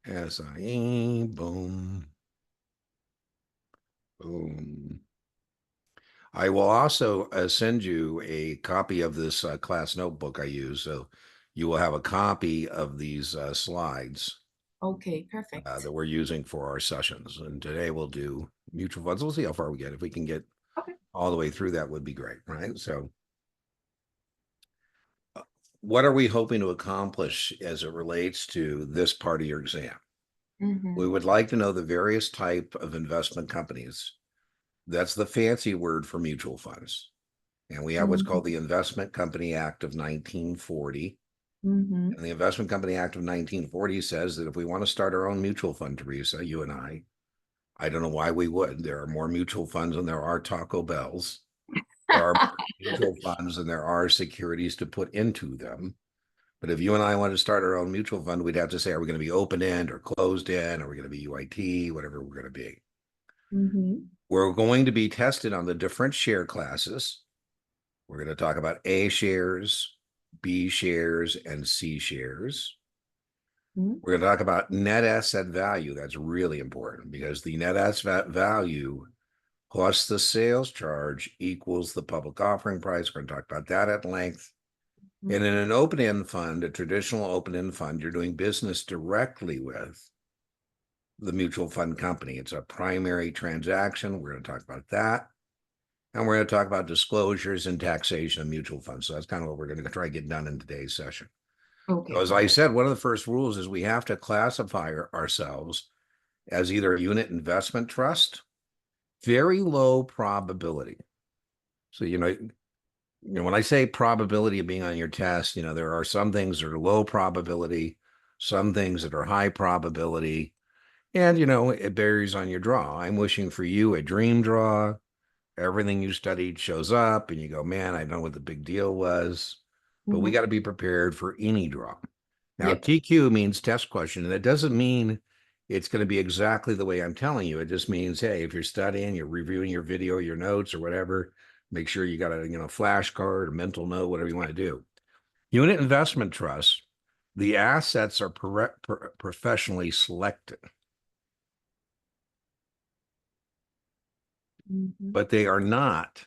SIE, boom, boom. I will also send you a copy of this class notebook I use, so you will have a copy of these slides Okay, perfect. that we're using for our sessions. And today we'll do mutual funds. We'll see how far we get. If we can get Okay. all the way through, that would be great, right? So what are we hoping to accomplish as it relates to this part of your exam? We Mm-hmm. would like to know the various type of investment companies. That's the fancy word for mutual funds. And we have what's called the Investment Company Act of 1940. Mm-hmm. And the Investment Company Act of 1940 says that if we want to start our own mutual fund, Teresa, you and I don't know why we would. There are more mutual funds than there are Taco Bells. There are more mutual funds than there are securities to put into them. But if you and I want to start our own mutual fund, we'd have to say, are we going to be open end or closed end? Are we going to be UIT? Whatever we're going to be. Mm-hmm. We're going to be tested on the different share classes. We're going to talk about A shares, B shares, and C shares. We're going to talk about net asset value. That's really important because the net asset value plus the sales charge equals the public offering price. We're going to talk about that at length. And in an open-end fund, a traditional open-end fund, you're doing business directly with the mutual fund company. It's a primary transaction. We're going to talk about that. And we're going to talk about disclosures and taxation of mutual funds. So that's kind of what we're going to try to get done in today's session. So Okay. as I said, one of the first rules is we have to classify ourselves as either a unit investment trust, very low probability. So, when I say probability of being on your test, there are some things that are low probability, some things that are high probability, and, it varies on your draw. I'm wishing for you a dream draw. Everything you studied shows up, and you go, man, I know what the big deal was, but we Mm-hmm. got to be prepared for any draw. Now, Yep. TQ means test question, and that doesn't mean it's going to be exactly the way I'm telling you. It just means, hey, if you're studying, you're reviewing your video, your notes, or whatever, make sure you got a flashcard or mental note, whatever you want to do. Unit investment trust, the assets are professionally selected, Mm-hmm. but they are not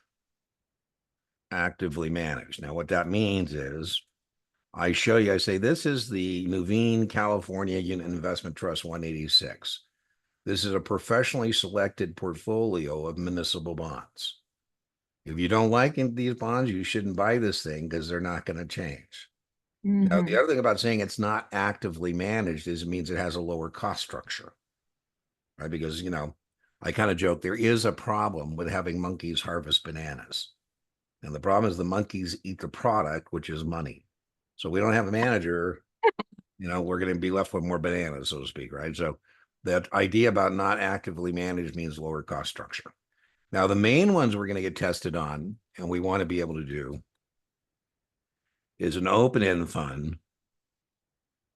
actively managed. Now, what that means is I show you, I say, this is the Nuveen California Unit Investment Trust 186. This is a professionally selected portfolio of municipal bonds. If you don't like these bonds, you shouldn't buy this thing because they're not going to change. Now, the Mm-hmm. other thing about saying it's not actively managed is it means it has a lower cost structure, right? Because, I kind of joke there is a problem with having monkeys harvest bananas. And the problem is the monkeys eat the product, which is money. So we don't have a manager, we're going to be left with more bananas, so to speak, right? So that idea about not actively managed means lower cost structure. Now, the main ones we're going to get tested on, and we want to be able to do, is an open-end fund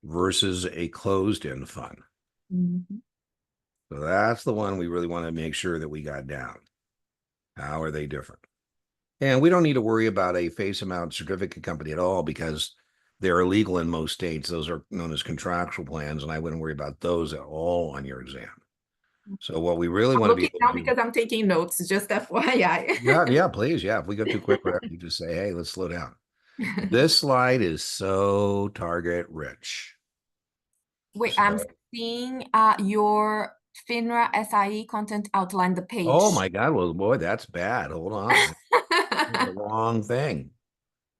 versus a closed-end fund. Mm-hmm. So that's the one we really want to make sure that we got down. How are they different? And we don't need to worry about a face amount certificate company at all because they're illegal in most states. Those are known as contractual plans, and I wouldn't worry about those at all on your exam. So what we really I'm want to be looking able to down do, because I'm taking notes, just FYI. yeah, please, yeah. If we go too quick, whatever, you just say, hey, let's slow down. This slide is so target rich. Wait, I'm So, seeing your FINRA SIE content outline, the oh page. my God, well, boy, that's bad. Hold on. The wrong thing.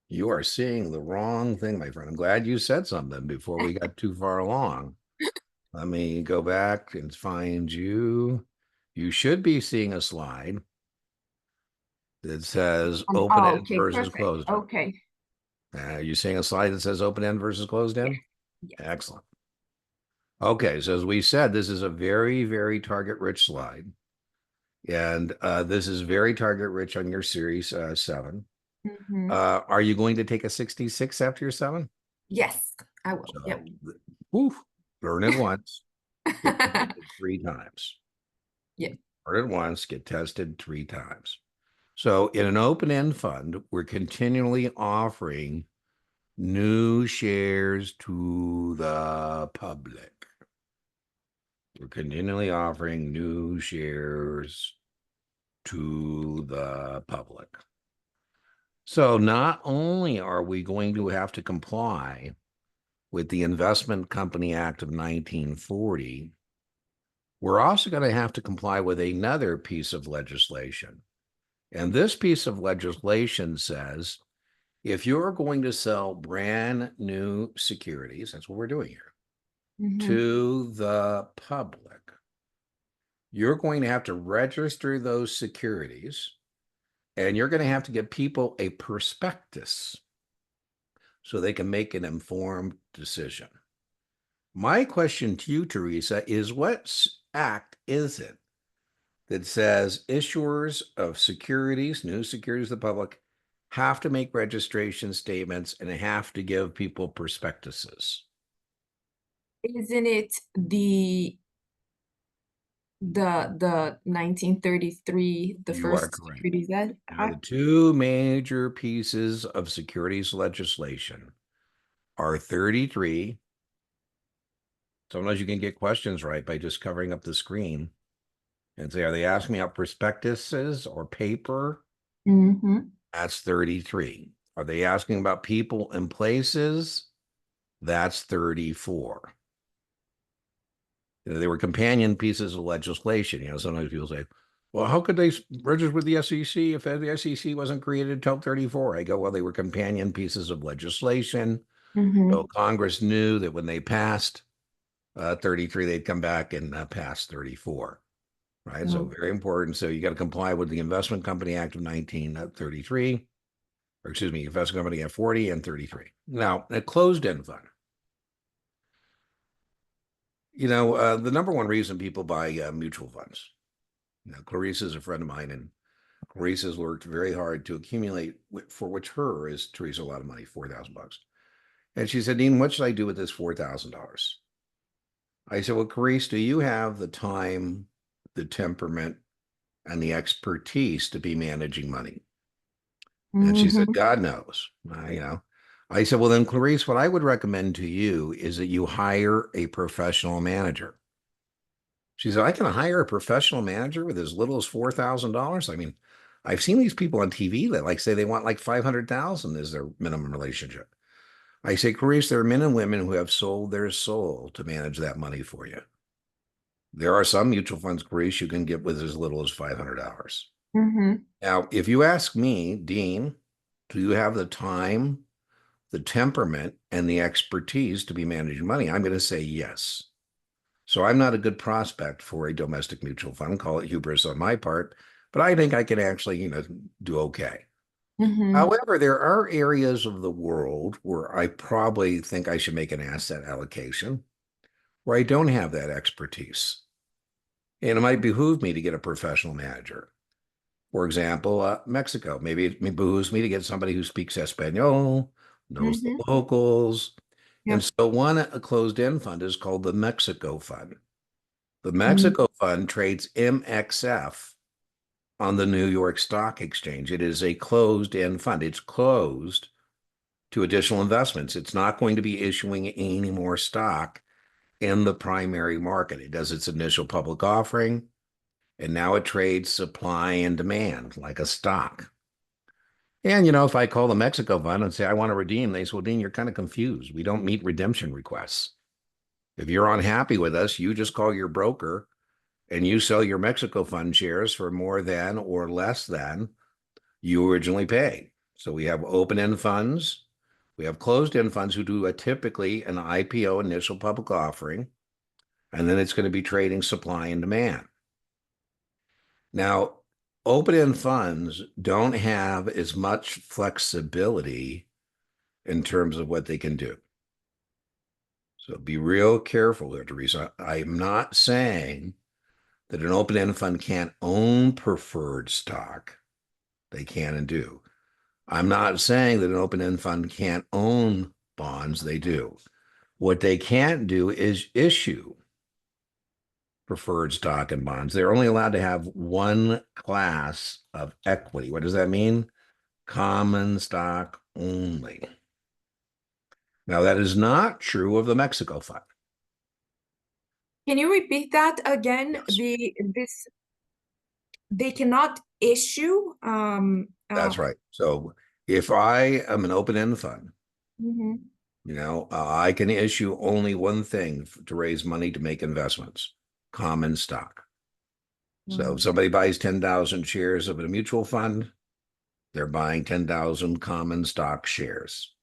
You are seeing the wrong thing, my friend. I'm glad you said something before we got too far along. Let me go back and find you. You should be seeing a slide that says open Oh, end okay, versus perfect. closed end. Okay. Are you seeing a slide that says open end versus closed Yeah, end? yeah. Excellent. Okay, so as we said, this is a very, very target rich slide. And this is very target rich on your series 7. Mm-hmm. Are you going to take a 66 after your 7? Yes, I will. Yep. So, woof, burn it once, get tested 3 times. Yeah. Burn it once, get tested 3 times. So in an open-end fund, we're continually offering new shares to the public. We're continually offering new shares to the public. So not only are we going to have to comply with the Investment Company Act of 1940, we're also going to have to comply with another piece of legislation. And this piece of legislation says if you're going to sell brand new securities, that's what we're doing here, to the public, you're going to have to register those securities and you're going to have to give people a prospectus so they can make an informed decision. My question to you, Teresa, is what act is it that says issuers of securities, new securities to the public, have to make registration statements and have to give people prospectuses? Isn't it the 1933, the You are first correct. Securities The Act? two major pieces of securities legislation are 33. Sometimes you can get questions right by just covering up the screen and say, are they asking me about prospectuses or paper? That's 33. Are they asking about people and places? That's 34. They were companion pieces of legislation. Sometimes people say, well, how could they register with the SEC if the SEC wasn't created until 34? I go, well, they were companion pieces of legislation. So Congress knew that when they passed 33, they'd come back and pass 34. Right. So very important. So you got to comply with the Investment Company Act of 1933, or excuse me, Investment Company Act 40 and 33. Now, a closed-end fund. The number one reason people buy mutual funds. Clarice is a friend of mine, and Clarice has worked very hard to accumulate, for which her is Teresa a lot of money, $4,000. And she said, Dean, what should I do with this $4,000? I said, well, Clarice, do you have the time, the temperament, and the expertise to be managing money? And she said, God knows. I said, well, then, Clarice, what I would recommend to you is that you hire a professional manager. She said, I can hire a professional manager with as little as $4,000. I mean, I've seen these people on TV that say they want like 500,000 as their minimum relationship. I say, Clarice, there are men and women who have sold their soul to manage that money for you. There are some mutual funds, Clarice, you can get with as little as $500. Now, if you ask me, Dean, do you have the time, the temperament, and the expertise to be managing money? I'm going to say yes. So I'm not a good prospect for a domestic mutual fund. Call it hubris on my part, but I think I can actually, do okay. However, there are areas of the world where I probably think I should make an asset allocation where I don't have that expertise. And it might behoove me to get a professional manager. For example, Mexico. Maybe it behooves me to get somebody who speaks Espanol, knows the locals. And so one closed-end fund is called the Mexico Fund. The Mexico Fund trades MXF on the New York Stock Exchange. It is a closed-end fund. It's closed to additional investments. It's not going to be issuing any more stock in the primary market. It does its initial public offering, and now it trades supply and demand like a stock. And, if I call the Mexico Fund and say, I want to redeem, they say, well, Dean, you're kind of confused. We don't meet redemption requests. If you're unhappy with us, you just call your broker and you sell your Mexico Fund shares for more than or less than you originally paid. So we have open-end funds. We have closed-end funds who do typically an IPO, initial public offering, and then it's going to be trading supply and demand. Now, open-end funds don't have as much flexibility in terms of what they can do. So be real careful there, Teresa. I'm not saying that an open-end fund can't own preferred stock. They can and do. I'm not saying that an open-end fund can't own bonds. They do. What they can't do is issue preferred stock and bonds. They're only allowed to have one class of equity. What does that mean? Common stock only. Now, that is not true of the Mexico Fund. Can you repeat that again? Yes. They cannot issue That's right. So if I am an open-end fund, mhm, I can issue only one thing to raise money to make investments, common stock. So if mhm, somebody buys 10,000 shares of a mutual fund, they're buying 10,000 common stock shares.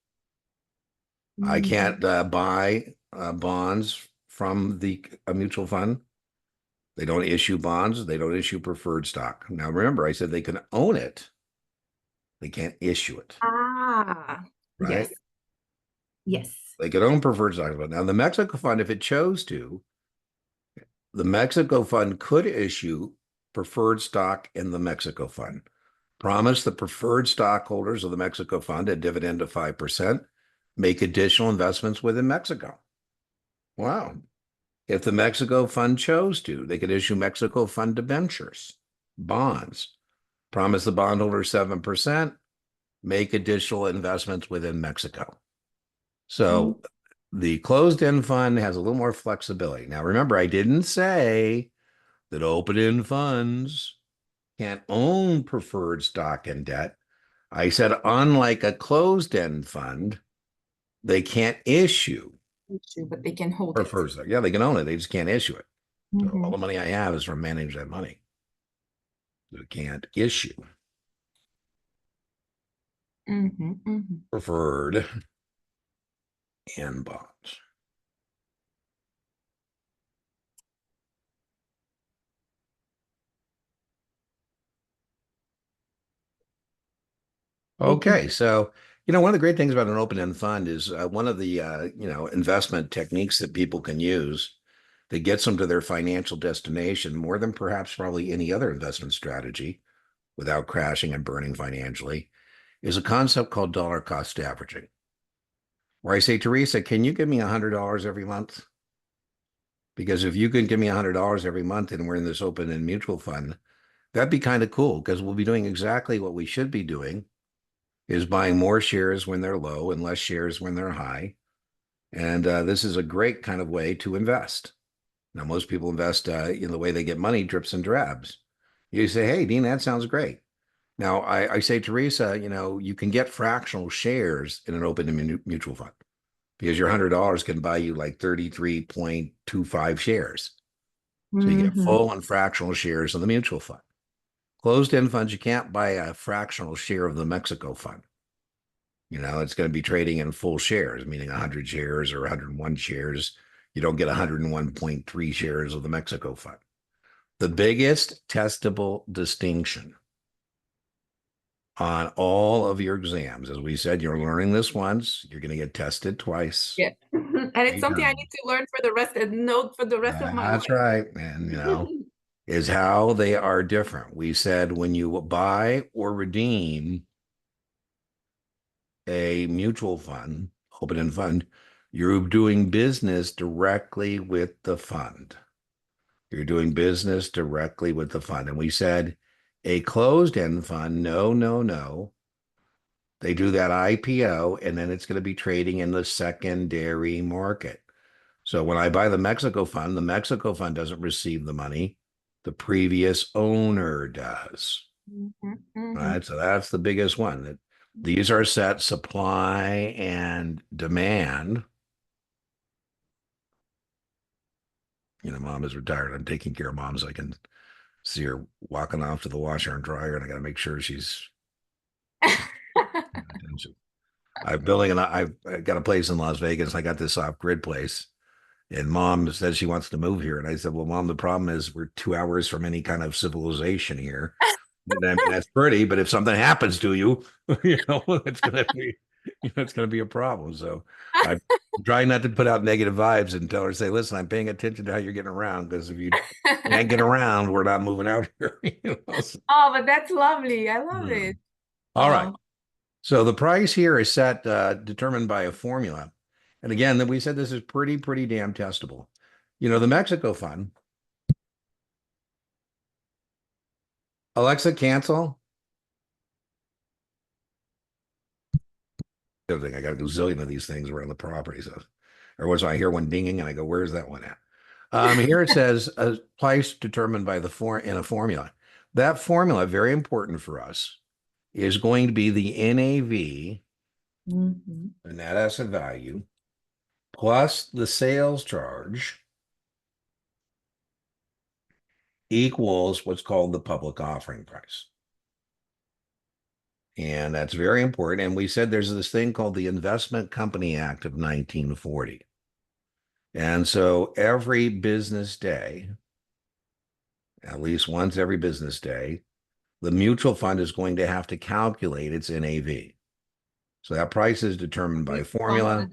I mhm. can't buy bonds from a mutual fund. They don't issue bonds. They don't issue preferred stock. Now, remember, I said they can own it. They can't issue it, Ah, right? yes, yes. They could own preferred stock. Now, the Mexico fund, if it chose to, the Mexico fund could issue preferred stock in the Mexico fund. Promise the preferred stockholders of the Mexico fund a dividend of 5%, make additional investments within Mexico. Wow. If the Mexico fund chose to, they could issue Mexico fund debentures, bonds, promise the bondholder 7%, make additional investments within Mexico. Mm, So the closed-end fund has a little more flexibility. Now, remember, I didn't say that open-end funds can't own preferred stock and debt. I said, unlike a closed-end fund, they can't issue issue, but they can hold it. preferred stock. Yeah, they can own it. They just can't issue it. So all the Mhm, money I have is from managing that money. They can't issue mhm, mhm. preferred and bonds. They can. Okay, so one of the great things about an open-end fund is one of the investment techniques that people can use that gets them to their financial destination more than perhaps probably any other investment strategy without crashing and burning financially is a concept called dollar cost averaging, where I say, Teresa, can you give me $100 every month? Because if you can give me $100 every month and we're in this open-end mutual fund, that'd be kind of cool because we'll be doing exactly what we should be doing is buying more shares when they're low and less shares when they're high. And this is a great kind of way to invest. Now, most people invest in the way they get money, drips and drabs. You say, hey, Dean, that sounds great. Now, I say, Teresa, you can get fractional shares in an open mutual fund because your $100 can buy you like 33.25 shares. So you get Mhm, full and fractional shares of the mutual fund. Closed-end funds, you can't buy a fractional share of the Mexico fund. It's going to be trading in full shares, meaning 100 shares or 101 shares. You don't get 101.3 shares of the Mexico fund. The biggest testable distinction on all of your exams, as we said, you're learning this once, you're going to get tested twice. yeah. And it's something I need to learn for the rest and know for the rest of my That's life. right. And, is how they are different. We said when you buy or redeem a mutual fund, open-end fund, you're doing business directly with the fund. You're doing business directly with the fund. And we said a closed-end fund, no, no, no. They do that IPO and then it's going to be trading in the secondary market. So when I buy the Mexico fund doesn't receive the money. The previous owner does. Mhm, mhm. Right. So that's the biggest one. That these are set supply and demand. Mom is retired. I'm taking care of mom so I can see her walking off to the washer and dryer, and I got to make sure she's paying attention. I've got a place in Las Vegas. I got this off grid place, and mom said she wants to move here. And I said, well, mom, the problem is we're 2 hours from any kind of civilization here. And I mean, that's pretty, but if something happens to you, it's gonna be, it's gonna be a problem. So I try not to put out negative vibes and tell her, say, listen, I'm paying attention to how you're getting around because if you can't get around, we're not moving out here. So, Oh, but that's lovely. I love hmm. it. All right. Oh, So the price here is set, determined by a formula. And again, that we said this is pretty damn testable. The Mexico fund, Alexa, cancel. The other thing, I got a gazillion of these things around the property. So, or was I hear one dinging and I go, where's that one at? Here it says a price determined by in a formula. That formula, very important for us, is going to be the NAV, the net asset value, plus the sales charge equals what's called the public offering price. And that's very important. And we said there's this thing called the Investment Company Act of 1940. And so every business day, at least once every business day, the mutual fund is going to have to calculate its NAV. So that price is determined by formula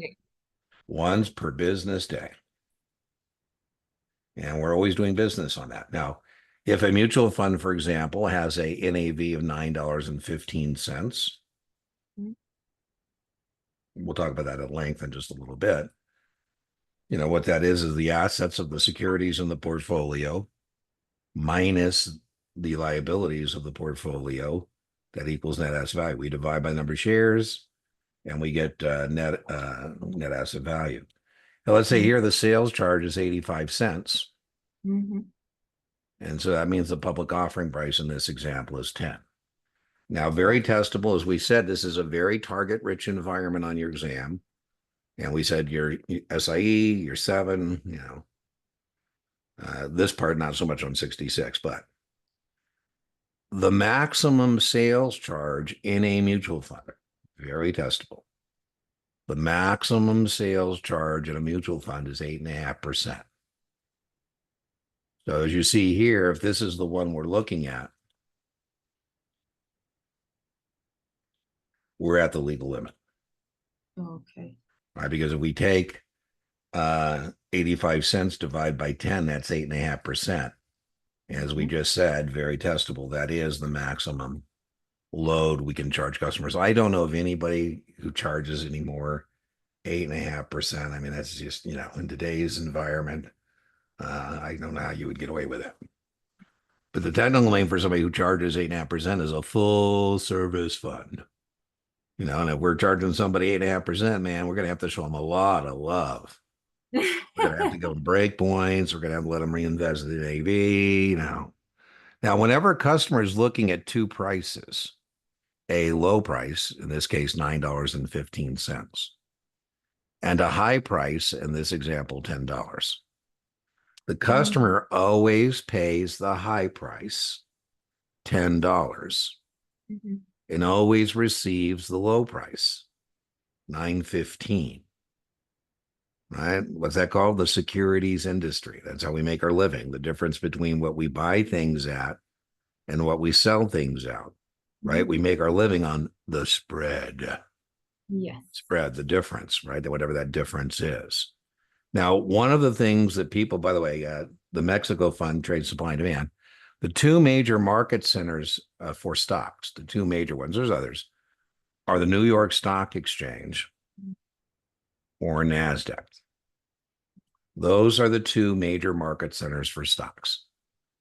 once per business day. And we're always doing business on that. Now, if a mutual fund, for example, has a NAV of $9.15, we'll talk about that at length in just a little bit. You know, what that is the assets of the securities in the portfolio minus the liabilities of the portfolio. That equals net asset value. We divide by the number of shares and we get net asset value. Now, let's say here the sales charge is 85 cents. And so that means the public offering price in this example is 10. Now, very testable, as we said, this is a very target-rich environment on your exam. And we said your SIE, your 7, you know, this part not so much on 66, but the maximum sales charge in a mutual fund, very testable. The maximum sales charge in a mutual fund is 8.5%. So as you see here, if this is the one we're looking at, we're at the legal limit. Okay. Right? Because if we take 85 cents divided by 10, that's 8.5%. As we just said, very testable. That is the maximum load we can charge customers. I don't know of anybody who charges anymore 8.5%. I mean, that's just, you know, in today's environment, I don't know how you would get away with it. But the technical name for somebody who charges 8.5% is a full service fund. You know, and if we're charging somebody 8.5%, man, we're going to have to show them a lot of love. We're going to have to go to breakpoints. We're going to have to let them reinvest in the AV, you know. Now, whenever a customer is looking at two prices, a low price, in this case, $9.15, and a high price, in this example, $10, the customer always pays the high price, $10, and always receives the low price, $9.15. Right? What's that called? The securities industry. That's how we make our living. The difference between what we buy things at and what we sell things out. Right? We make our living on the spread. Yes. Spread, the difference, right? Whatever that difference is. Now, one of the things that people, by the way, the Mexico Fund trades supply and demand. The two major market centers for stocks, the two major ones, there's others, are the New York Stock Exchange or NASDAQ. Those are the two major market centers for stocks.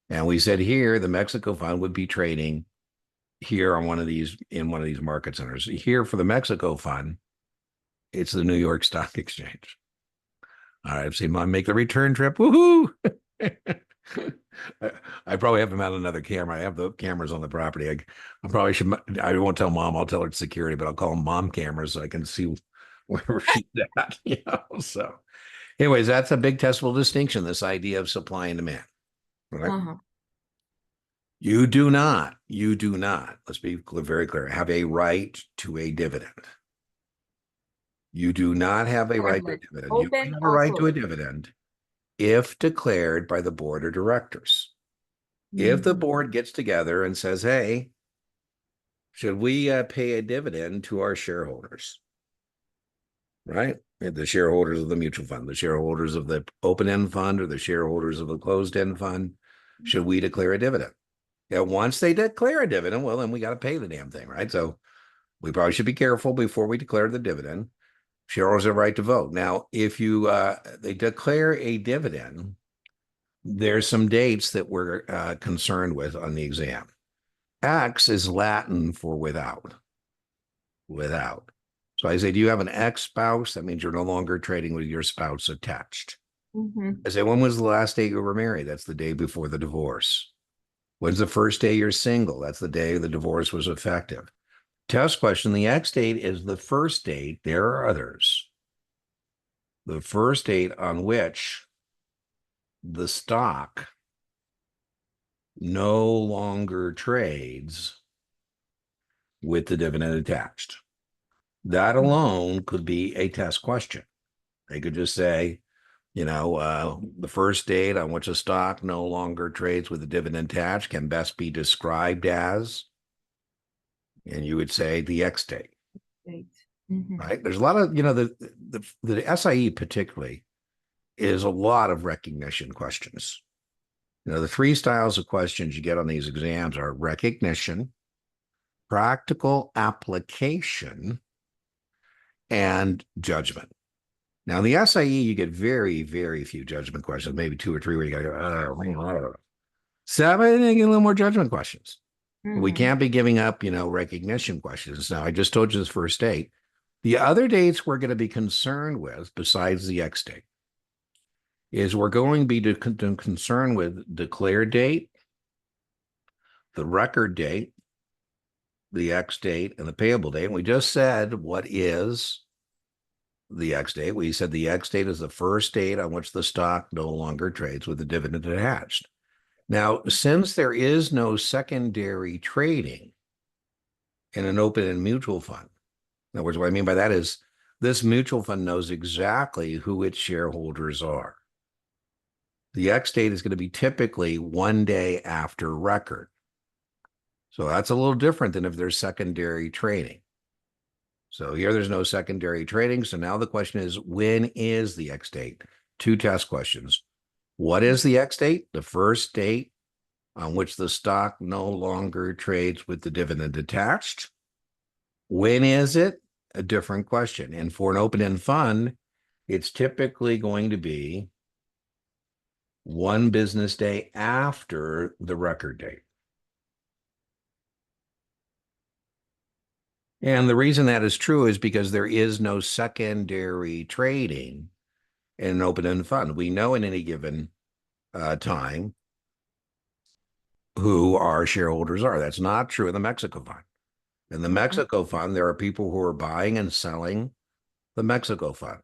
And we said here, the Mexico Fund would be trading here on one of these market centers. Here for the Mexico Fund, it's the New York Stock Exchange. All right, I've seen mom make the return trip. Woohoo! I probably have him out another camera. I have the cameras on the property. I probably should. I won't tell mom. I'll tell her it's security, but I'll call them mom cameras so I can see where she's at. You know. So, anyways, that's a big testable distinction. This idea of supply and demand. Right? You do not. Let's be very clear. Have a right to a dividend. You do not have a right to a dividend. You have a right to a dividend if declared by the board of directors. If the board gets together and says, hey, should we pay a dividend to our shareholders? Right? The shareholders of the mutual fund, the shareholders of the open-end fund, or the shareholders of the closed-end fund, should we declare a dividend? Now, once they declare a dividend, well, then we got to pay the damn thing, right? So we probably should be careful before we declare the dividend. Shareholders have a right to vote. Now, if they declare a dividend, there's some dates that we're concerned with on the exam. X is Latin for without. Without. So I say, do you have an ex-spouse? That means you're no longer trading with your spouse attached. Mm-hmm. I say, when was the last day you were married? That's the day before the divorce. When's the first day you're single? That's the day the divorce was effective. Test question, the X date is the first date. There are others. The first date on which the stock no longer trades with the dividend attached. That alone could be a test question. They could just say, the first date on which a stock no longer trades with the dividend attached can best be described as, and you would say the X date. Mm-hmm. Right? There's a lot of, the SIE particularly is a lot of recognition questions. The three styles of questions you get on these exams are recognition, practical application, and judgment. Now, in the SIE, you get very, very few judgment questions, maybe two or three where you got to go, seven, you get a little more judgment questions. We can't be giving up, recognition questions. Now, I just told you this first date. The other dates we're going to be concerned with, besides the X date, is we're going to be concerned with declared date, the record date, the X date, and the payable date. And we just said, what is the X date? We said the X date is the first date on which the stock no longer trades with the dividend attached. Now, since there is no secondary trading in an open-end mutual fund, in other words, what I mean by that is this mutual fund knows exactly who its shareholders are. The X date is going to be typically 1 day after record. So that's a little different than if there's secondary trading. So here there's no secondary trading. So now the question is, when is the X date? Two test questions. What is the X date? The first date on which the stock no longer trades with the dividend attached. When is it? A different question. And for an open-end fund, it's typically going to be 1 business day after the record date. And the reason that is true is because there is no secondary trading in an open-end fund. We know in any given time who our shareholders are. That's not true in the Mexico fund. In the Mexico fund, there are people who are buying and selling the Mexico fund.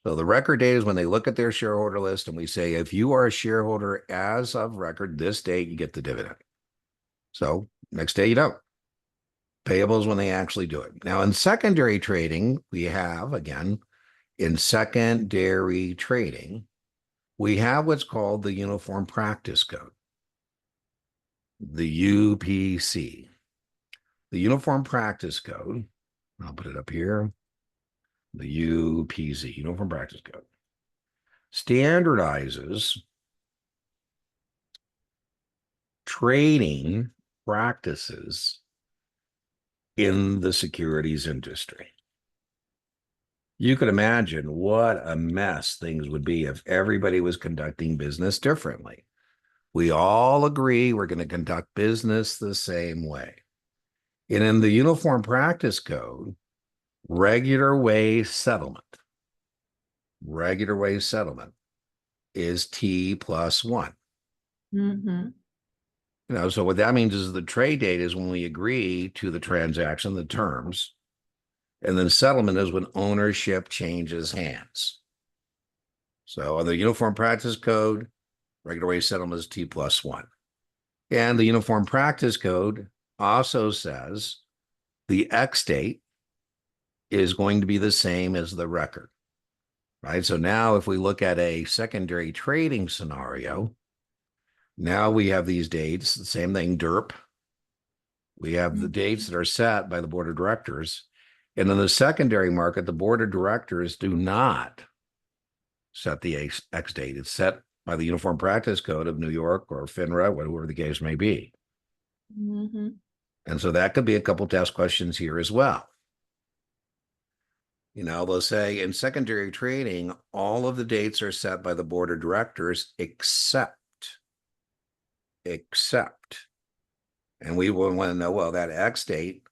So the record date is when they look at their shareholder list and we say, if you are a shareholder as of record, this date, you get the dividend. So next day, you don't. Payables when they actually do it. Now, in secondary trading, we have, again, in secondary trading, we have what's called the Uniform Practice Code, the UPC. The Uniform Practice Code, I'll put it up here, the UPC, Uniform Practice Code, standardizes trading practices in the securities industry. You could imagine what a mess things would be if everybody was conducting business differently. We all agree we're going to conduct business the same way. And in the Uniform Practice Code, regular way settlement is T plus 1. So what that means is the trade date is when we agree to the transaction, the terms, and then settlement is when ownership changes hands. So on the Uniform Practice Code, regular way settlement is T plus 1. And the Uniform Practice Code also says the X date is going to be the same as the record, right? So now if we look at a secondary trading scenario, now we have these dates, the same thing, DERP. We have the dates that are set by the board of directors. And in the secondary market, the board of directors do not set the X date. It's set by the Uniform Practice Code of New York or FINRA, whatever the case may be. And so that could be a couple test questions here as well. They'll say in secondary trading, all of the dates are set by the board of directors except. And we will want to know, well, that X date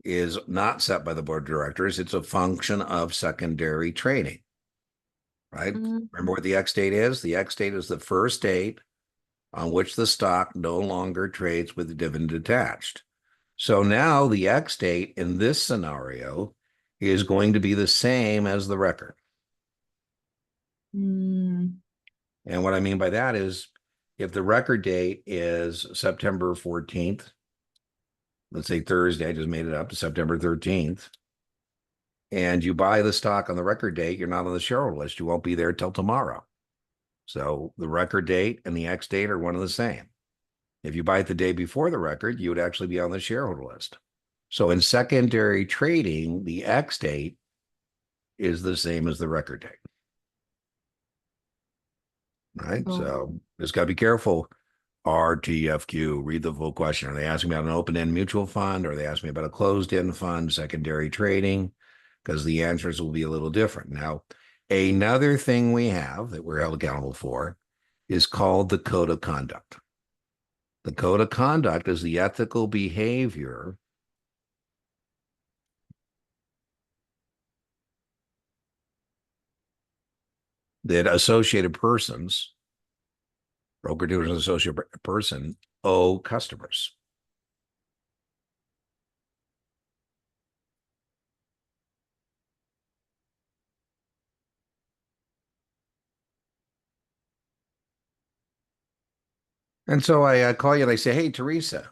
is not set by the board of directors. It's a function of secondary trading. right? Remember what the X date is? The X date is the first date on which the stock no longer trades with the dividend attached. So now the X date in this scenario is going to be the same as the record. And what I mean by that is if the record date is September 14th, let's say Thursday, I just made it up to September 13th, and you buy the stock on the record date, you're not on the shareholder list. You won't be there till tomorrow. So the record date and the X date are one and the same. If you buy it the day before the record, you would actually be on the shareholder list. So in secondary trading, the X date is the same as the record date. Right? So just got to be careful. RTFQ, read the full question. Are they asking me about an open-end mutual fund? Or are they asking me about a closed-end fund, secondary trading? Because the answers will be a little different. Now, another thing we have that we're held accountable for is called the code of conduct. The code of conduct is the ethical behavior that associated persons, broker-dealers and associated person, owe customers. And so I call you and I say, hey, Teresa,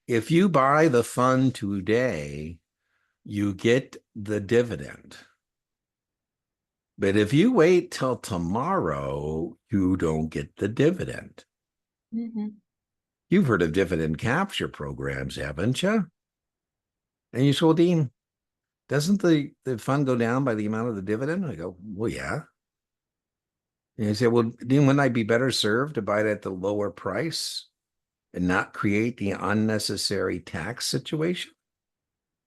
if you buy the fund today, you get the dividend. But if you wait till tomorrow, you don't get the dividend. You've heard of dividend capture programs, haven't you? And you say, well, Dean, doesn't the fund go down by the amount of the dividend? I go, well, yeah. And you say, well, Dean, wouldn't I be better served to buy it at the lower price and not create the unnecessary tax situation?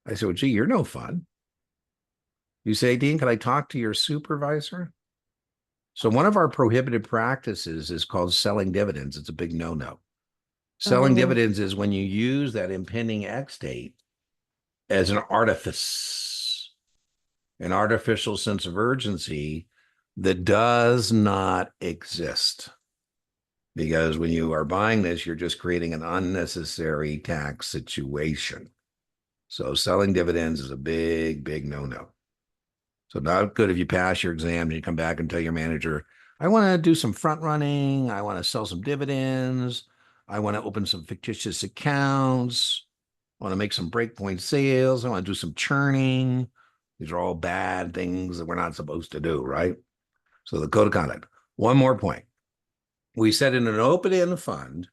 I said, well, gee, you're no fun. You say, Dean, can I talk to your supervisor? So one of our prohibited practices is called selling dividends. It's a big no-no. Selling dividends is when you use that impending X date as an artifice, an artificial sense of urgency that does not exist. Because when you are buying this, you're just creating an unnecessary tax situation. So selling dividends is a big, big no-no. So not good if you pass your exam and you come back and tell your manager, I want to do some front running. I want to sell some dividends. I want to open some fictitious accounts. I want to make some breakpoint sales. I want to do some churning. These are all bad things that we're not supposed to do, right? So the code of conduct. One more point. We said in an open-end fund,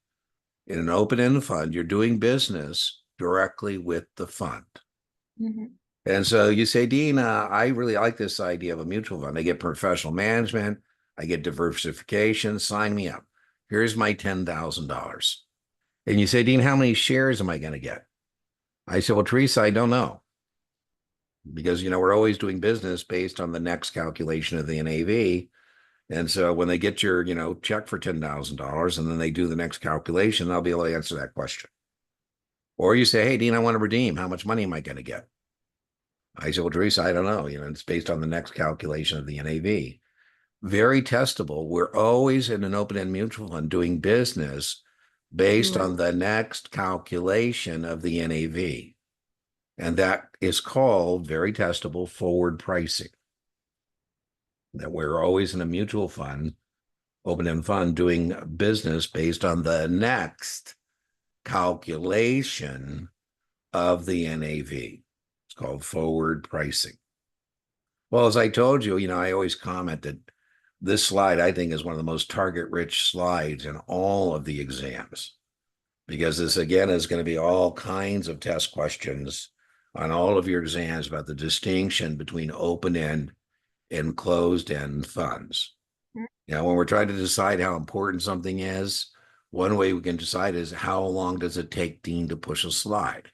you're doing business directly with the fund. And so you say, Dean, I really like this idea of a mutual fund. I get professional management. I get diversification. Sign me up. Here's my $10,000. And you say, Dean, how many shares am I going to get? I said, well, Teresa, I don't know. Because, we're always doing business based on the next calculation of the NAV. And so when they get your, check for $10,000 and then they do the next calculation, I'll be able to answer that question. Or you say, hey, Dean, I want to redeem. How much money am I going to get? I said, well, Teresa, I don't know. It's based on the next calculation of the NAV. Very testable. We're always in an open-end mutual fund doing business based on the next calculation of the NAV. And that is called very testable forward pricing. That we're always in a mutual fund, open-end fund, doing business based on the next calculation of the NAV. It's called forward pricing. Well, as I told you, I always comment that this slide, I think, is one of the most target-rich slides in all of the exams, because this, again, is going to be all kinds of test questions on all of your exams about the distinction between open-end and closed-end funds. When we're trying to decide how important something is, one way we can decide is how long does it take Dean to push a slide?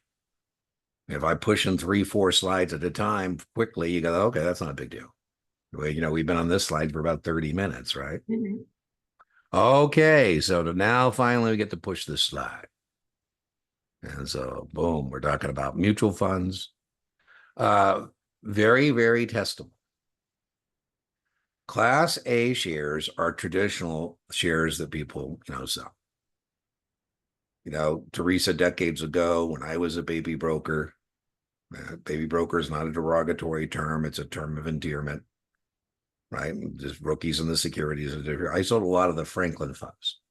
If I push in 3-4 slides at a time quickly, you go, okay, that's not a big deal. We've been on this slide for about 30 minutes, right? Okay, so now finally we get to push this slide. And so, boom, we're talking about mutual funds. Very, very testable. Class A shares are traditional shares that people, sell. Teresa, decades ago, when I was a baby broker is not a derogatory term. It's a term of endearment, right? Just rookies in the securities. I sold a lot of the Franklin funds.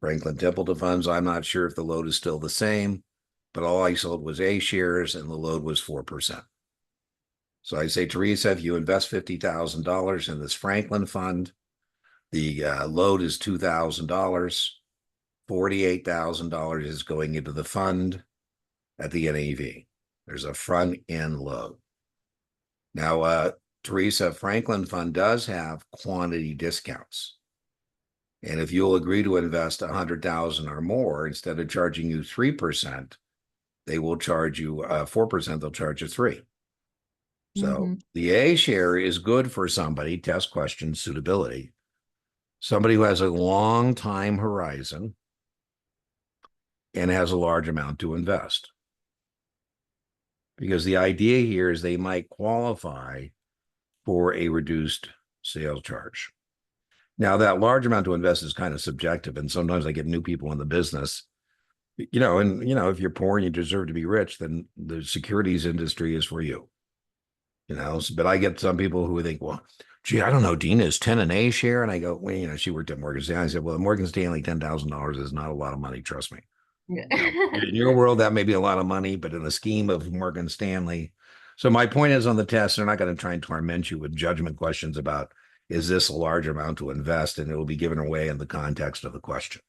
Franklin Templeton funds, I'm not sure if the load is still the same, but all I sold was A shares and the load was 4%. So I say, Teresa, if you invest $50,000 in this Franklin fund, the load is $2,000. $48,000 is going into the fund at the NAV. There's a front end load. Now, Teresa, Franklin Fund does have quantity discounts. And if you'll agree to invest 100,000 or more, instead of charging you 3%, they will charge you 4%, they'll charge you 3%. So the A share is good for somebody, test question, suitability, somebody who has a long time horizon and has a large amount to invest. Because the idea here is they might qualify for a reduced sales charge. Now, that large amount to invest is kind of subjective, and sometimes I get new people in the business, if you're poor and you deserve to be rich, then the securities industry is for you. But I get some people who think, well, gee, I don't know, Dina, is 10 an A share? And I go, well, she worked at Morgan Stanley. I said, well, at Morgan Stanley, $10,000 is not a lot of money, trust me. In your world, that may be a lot of money, but in the scheme of Morgan Stanley. So my point is, on the test, they're not going to try and torment you with judgment questions about, is this a large amount to invest? And it will be given away in the context of the question.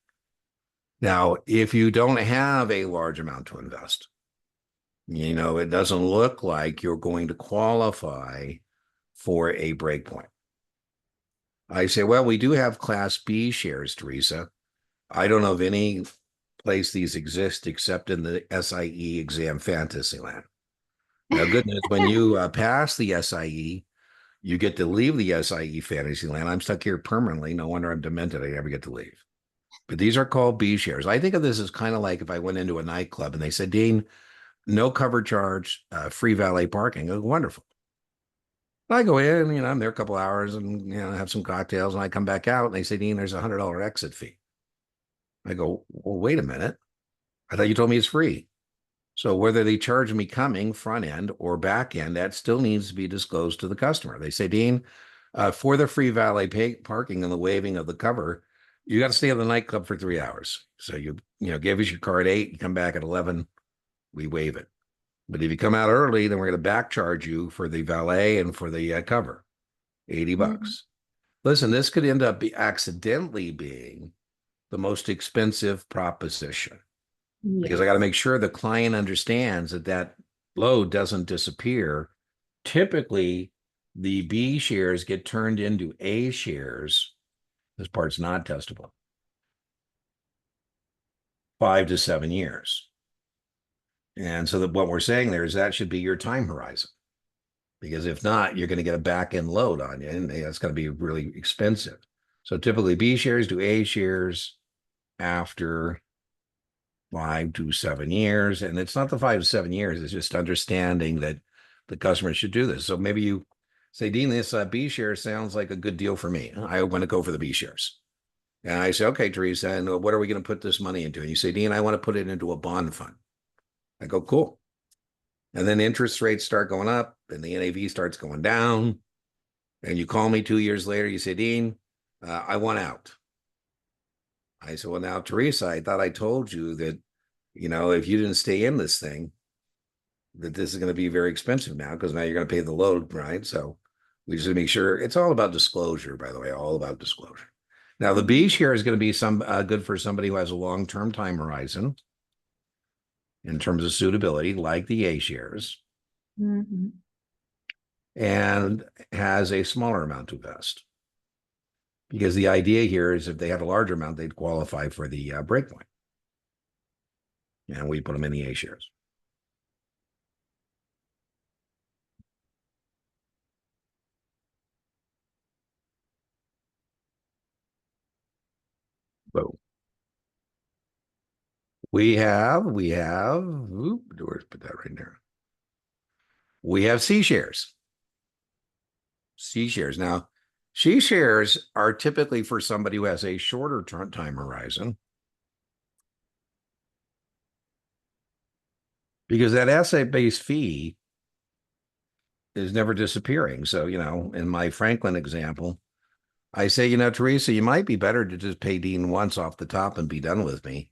Now, if you don't have a large amount to invest, it doesn't look like you're going to qualify for a breakpoint. I say, well, we do have Class B shares, Teresa. I don't know of any place these exist except in the SIE exam fantasy land. Now, good news, when you pass the SIE, you get to leave the SIE fantasy land. I'm stuck here permanently. No wonder I'm demented. I never get to leave. But these are called B shares. I think of this as kind of like if I went into a nightclub and they said, Dean, no cover charge, free valet parking. I go, wonderful. I go in, I'm there a couple hours and, have some cocktails, and I come back out and they say, Dean, there's $100 exit fee. I go, well, wait a minute. I thought you told me it's free. So whether they charge me coming front end or back end, that still needs to be disclosed to the customer. They say, Dean, for the free valet parking and the waiving of the cover, you got to stay at the nightclub for 3 hours. So you give us your car at 8, you come back at 11, we waive it. But if you come out early, then we're going to back charge you for the valet and for the cover, $80. Listen, this could end up accidentally being the most expensive proposition. Because I got to make sure the client understands that load doesn't disappear. Typically, the B shares get turned into A shares. This part's not testable. 5 to 7 years. And so what we're saying there is that should be your time horizon. Because if not, you're going to get a back end load on you, and that's going to be really expensive. So typically B shares do A shares after 5 to 7 years. And it's not the 5 to 7 years, it's just understanding that the customer should do this. So maybe you say, Dean, this B share sounds like a good deal for me. I want to go for the B shares. And I say, okay, Teresa, and what are we going to put this money into? And you say, Dean, I want to put it into a bond fund. I go, cool. And then interest rates start going up and the NAV starts going down. And you call me 2 years later, you say, Dean, I want out. I said, well, now, Teresa, I thought I told you that, if you didn't stay in this thing, that this is going to be very expensive now, because now you're going to pay the load, right? So we just make sure it's all about disclosure, by the way, all about disclosure. Now, the B share is going to be good for somebody who has a long-term time horizon in terms of suitability, like the A shares, and has a smaller amount to invest. Because the idea here is if they had a larger amount, they'd qualify for the breakpoint. And we put them in the A shares. Boom. We have, where's put that right there. We have C shares. C shares. Now, C shares are typically for somebody who has a shorter time horizon, because that asset-based fee is never disappearing. So, in my Franklin example, I say, Teresa, you might be better to just pay Dean once off the top and be done with me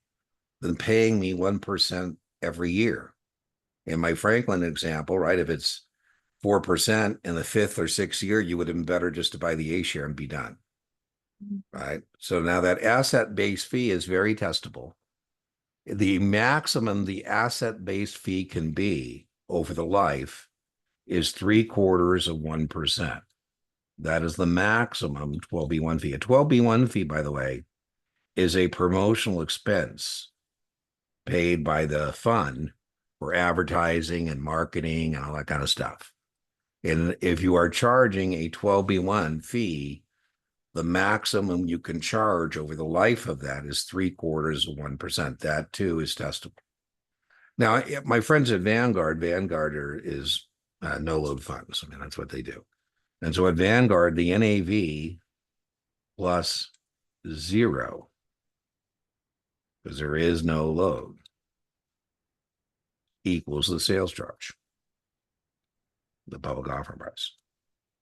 than paying me 1% every year. In my Franklin example, right, if it's 4% in the fifth or sixth year, you would have been better just to buy the A share and be done. Right. So now that asset-based fee is very testable. The maximum the asset-based fee can be over the life is 0.75%. That is the maximum 12B1 fee. A 12B1 fee, by the way, is a promotional expense paid by the fund for advertising and marketing and all that kind of stuff. And if you are charging a 12B1 fee, the maximum you can charge over the life of that is 0.75%. That too is testable. Now, my friends at Vanguard is no load funds. I mean, that's what they do. And so at Vanguard, the NAV plus 0, because there is no load, equals the sales charge, the public offering price.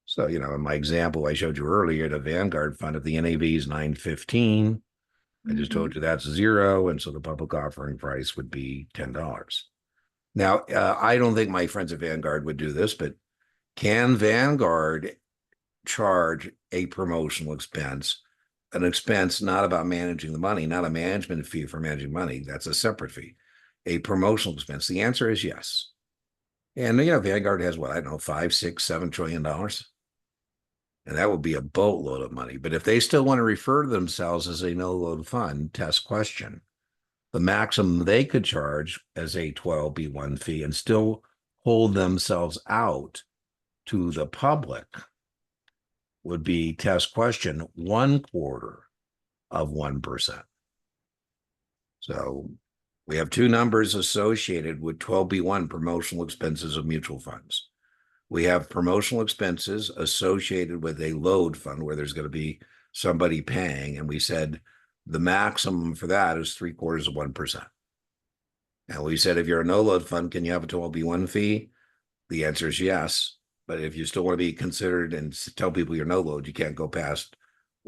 So, in my example I showed you earlier, the Vanguard fund, if the NAV is 915, I just told you that's 0. And so the public offering price would be $10. Now, I don't think my friends at Vanguard would do this, but can Vanguard charge a promotional expense, an expense not about managing the money, not a management fee for managing money? That's a separate fee. A promotional expense. The answer is yes. And, Vanguard has what, I don't know, 5, 6, $7 trillion. And that would be a boatload of money. But if they still want to refer to themselves as a no load fund, test question, the maximum they could charge as a 12B1 fee and still hold themselves out to the public would be, test question, 0.25%. So we have two numbers associated with 12B1 promotional expenses of mutual funds. We have promotional expenses associated with a load fund where there's going to be somebody paying. And we said the maximum for that is 0.75%. And we said, if you're a no load fund, can you have a 12B1 fee? The answer is yes. But if you still want to be considered and tell people you're no load, you can't go past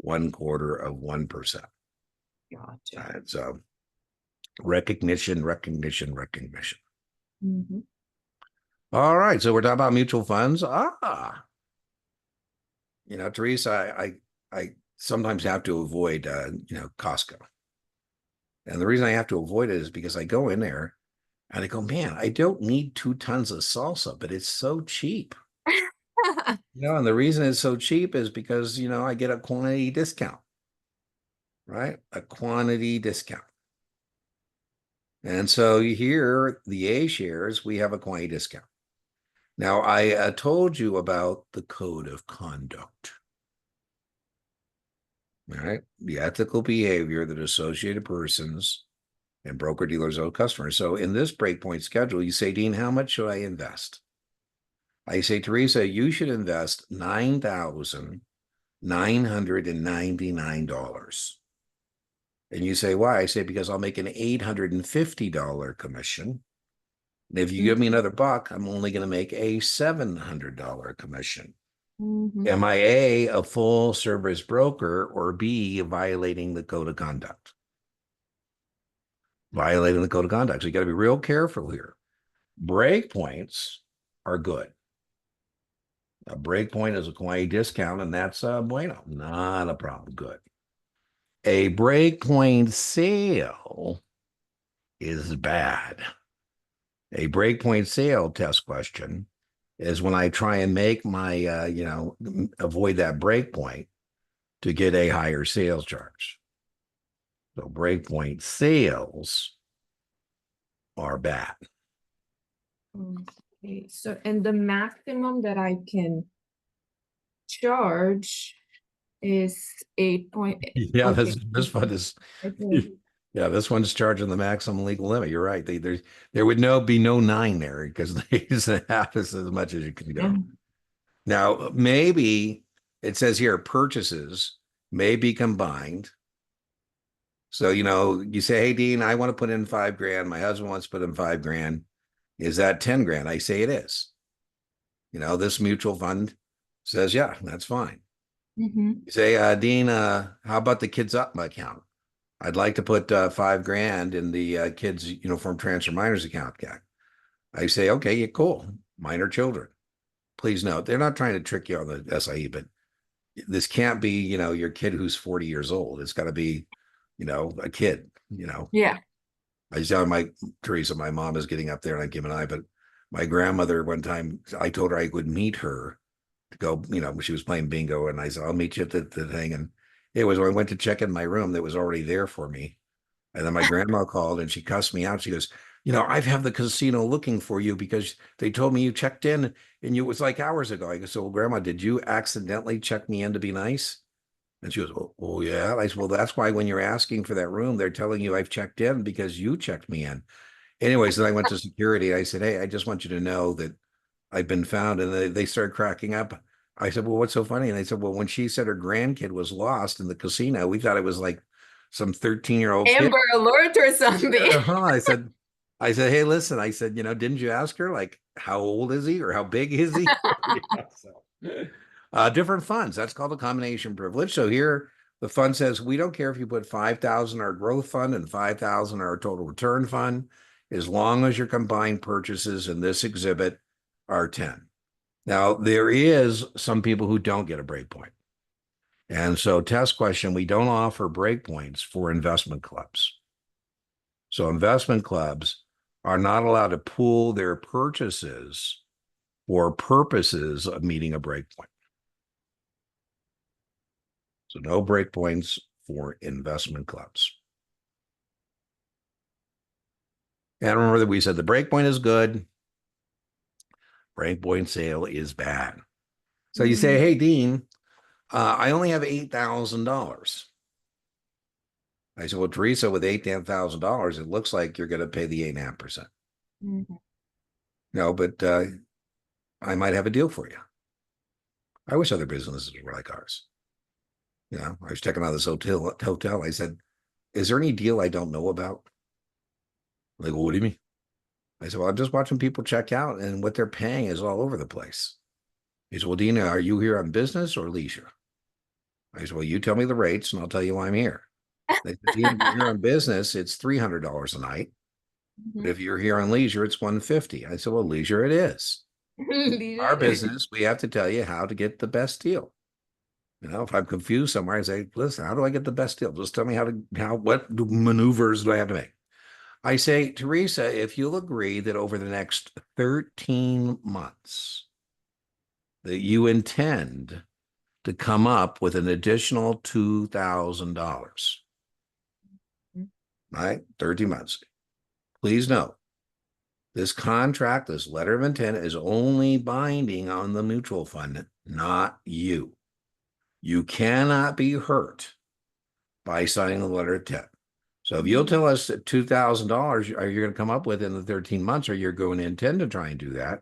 0.25%. Gotcha. So recognition. Mm-hmm. All right. So we're talking about mutual funds. Teresa, I sometimes have to avoid, Costco. And the reason I have to avoid it is because I go in there and I go, man, I don't need 2 tons of salsa, but it's so cheap. And the reason it's so cheap is because, I get a quantity discount, right? A quantity discount. And so here, the A shares, we have a quantity discount. Now, I told you about the code of conduct, right? The ethical behavior that associated persons and broker-dealers owe customers. So in this breakpoint schedule, you say, Dean, how much should I invest? I say, Teresa, you should invest $9,999. And you say, why? I say, because I'll make an $850 commission. And if you give me another buck, I'm only going to make a $700 commission. Am I a full service broker, or B, violating the code of conduct? Violating the code of conduct. So you got to be real careful here. Breakpoints are good. A breakpoint is a quantity discount, and that's bueno, not a problem. Good. A breakpoint sale is bad. A breakpoint sale, test question, is when I try and make my, avoid that breakpoint to get a higher sales charge. So breakpoint sales are bad. Okay, so and the maximum that I can charge is 8 point. Yeah, Okay. this one is. Okay. Yeah, this one's charging the maximum legal limit. You're right. There would be no 9 there, because 8.5 is as much as you can go. Yeah. Now, maybe it says here purchases may be combined. So, you say, hey, Dean, I want to put in 5 grand. My husband wants to put in 5 grand. Is that 10 grand? I say it is. This mutual fund says, yeah, that's fine. You say, Dean, how about the kids up account? I'd like to put 5 grand in the kids uniform transfer minors account. I say, okay, yeah, cool. Minor children. Please note, they're not trying to trick you on the SIE, but this can't be, your kid who's 40 years old. It's got to be, a kid, Yeah. I just tell my Teresa, my mom is getting up there and I'm giving eye, but my grandmother one time, I told her I would meet her to go, she was playing bingo and I said, I'll meet you at the thing. And it was when I went to check in my room that was already there for me. And then my grandma called and she cussed me out. She goes, I've had the casino looking for you because they told me you checked in and it was like hours ago. I go, so grandma, did you accidentally check me in to be nice? And she goes, oh yeah. I said, well, that's why when you're asking for that room, they're telling you I've checked in because you checked me in. Anyways, then I went to security. I said, hey, I just want you to know that I've been found. And they started cracking up. I said, well, what's so funny? And they said, well, when she said her grandkid was lost in the casino, we thought it was like some 13-year-old kid. Amber Alert or something. I said, hey, listen, I said, didn't you ask her like how old is he or how big is he? Different funds. That's called a combination privilege. So here the fund says we don't care if you put 5,000 our growth fund and 5,000 our total return fund, as long as your combined purchases in this exhibit are 10. Now there is some people who don't get a breakpoint. And so test question, we don't offer breakpoints for investment clubs. So investment clubs are not allowed to pool their purchases for purposes of meeting a breakpoint. So no breakpoints for investment clubs. And remember that we said the breakpoint is good. Breakpoint sale is bad. So you say, hey, Dean, I only have $8,000. I said, well, Teresa, with $8,000, it looks like you're going to pay the 8.5%. No, but I might have a deal for you. I wish other businesses were like ours. I was checking out this hotel. I said, is there any deal I don't know about? Like, well, what do you mean? I said, well, I'm just watching people check out and what they're paying is all over the place. He said, well, Dina, are you here on business or leisure? I said, well, you tell me the rates and I'll tell you why I'm here. They said, Dina, if you're here on business, it's $300 a night. But if you're here on leisure, it's $150. I said, well, leisure it is. Our business, we have to tell you how to get the best deal. If I'm confused somewhere, I say, listen, how do I get the best deal? Just tell me what maneuvers do I have to make? I say, Teresa, if you'll agree that over the next 13 months that you intend to come up with an additional $2,000, right? 13 months. Please note, this contract, this letter of intent is only binding on the mutual fund, not you. You cannot be hurt by signing the letter of intent. So if you'll tell us that $2,000 are you going to come up with in the 13 months, or you're going to intend to try and do that,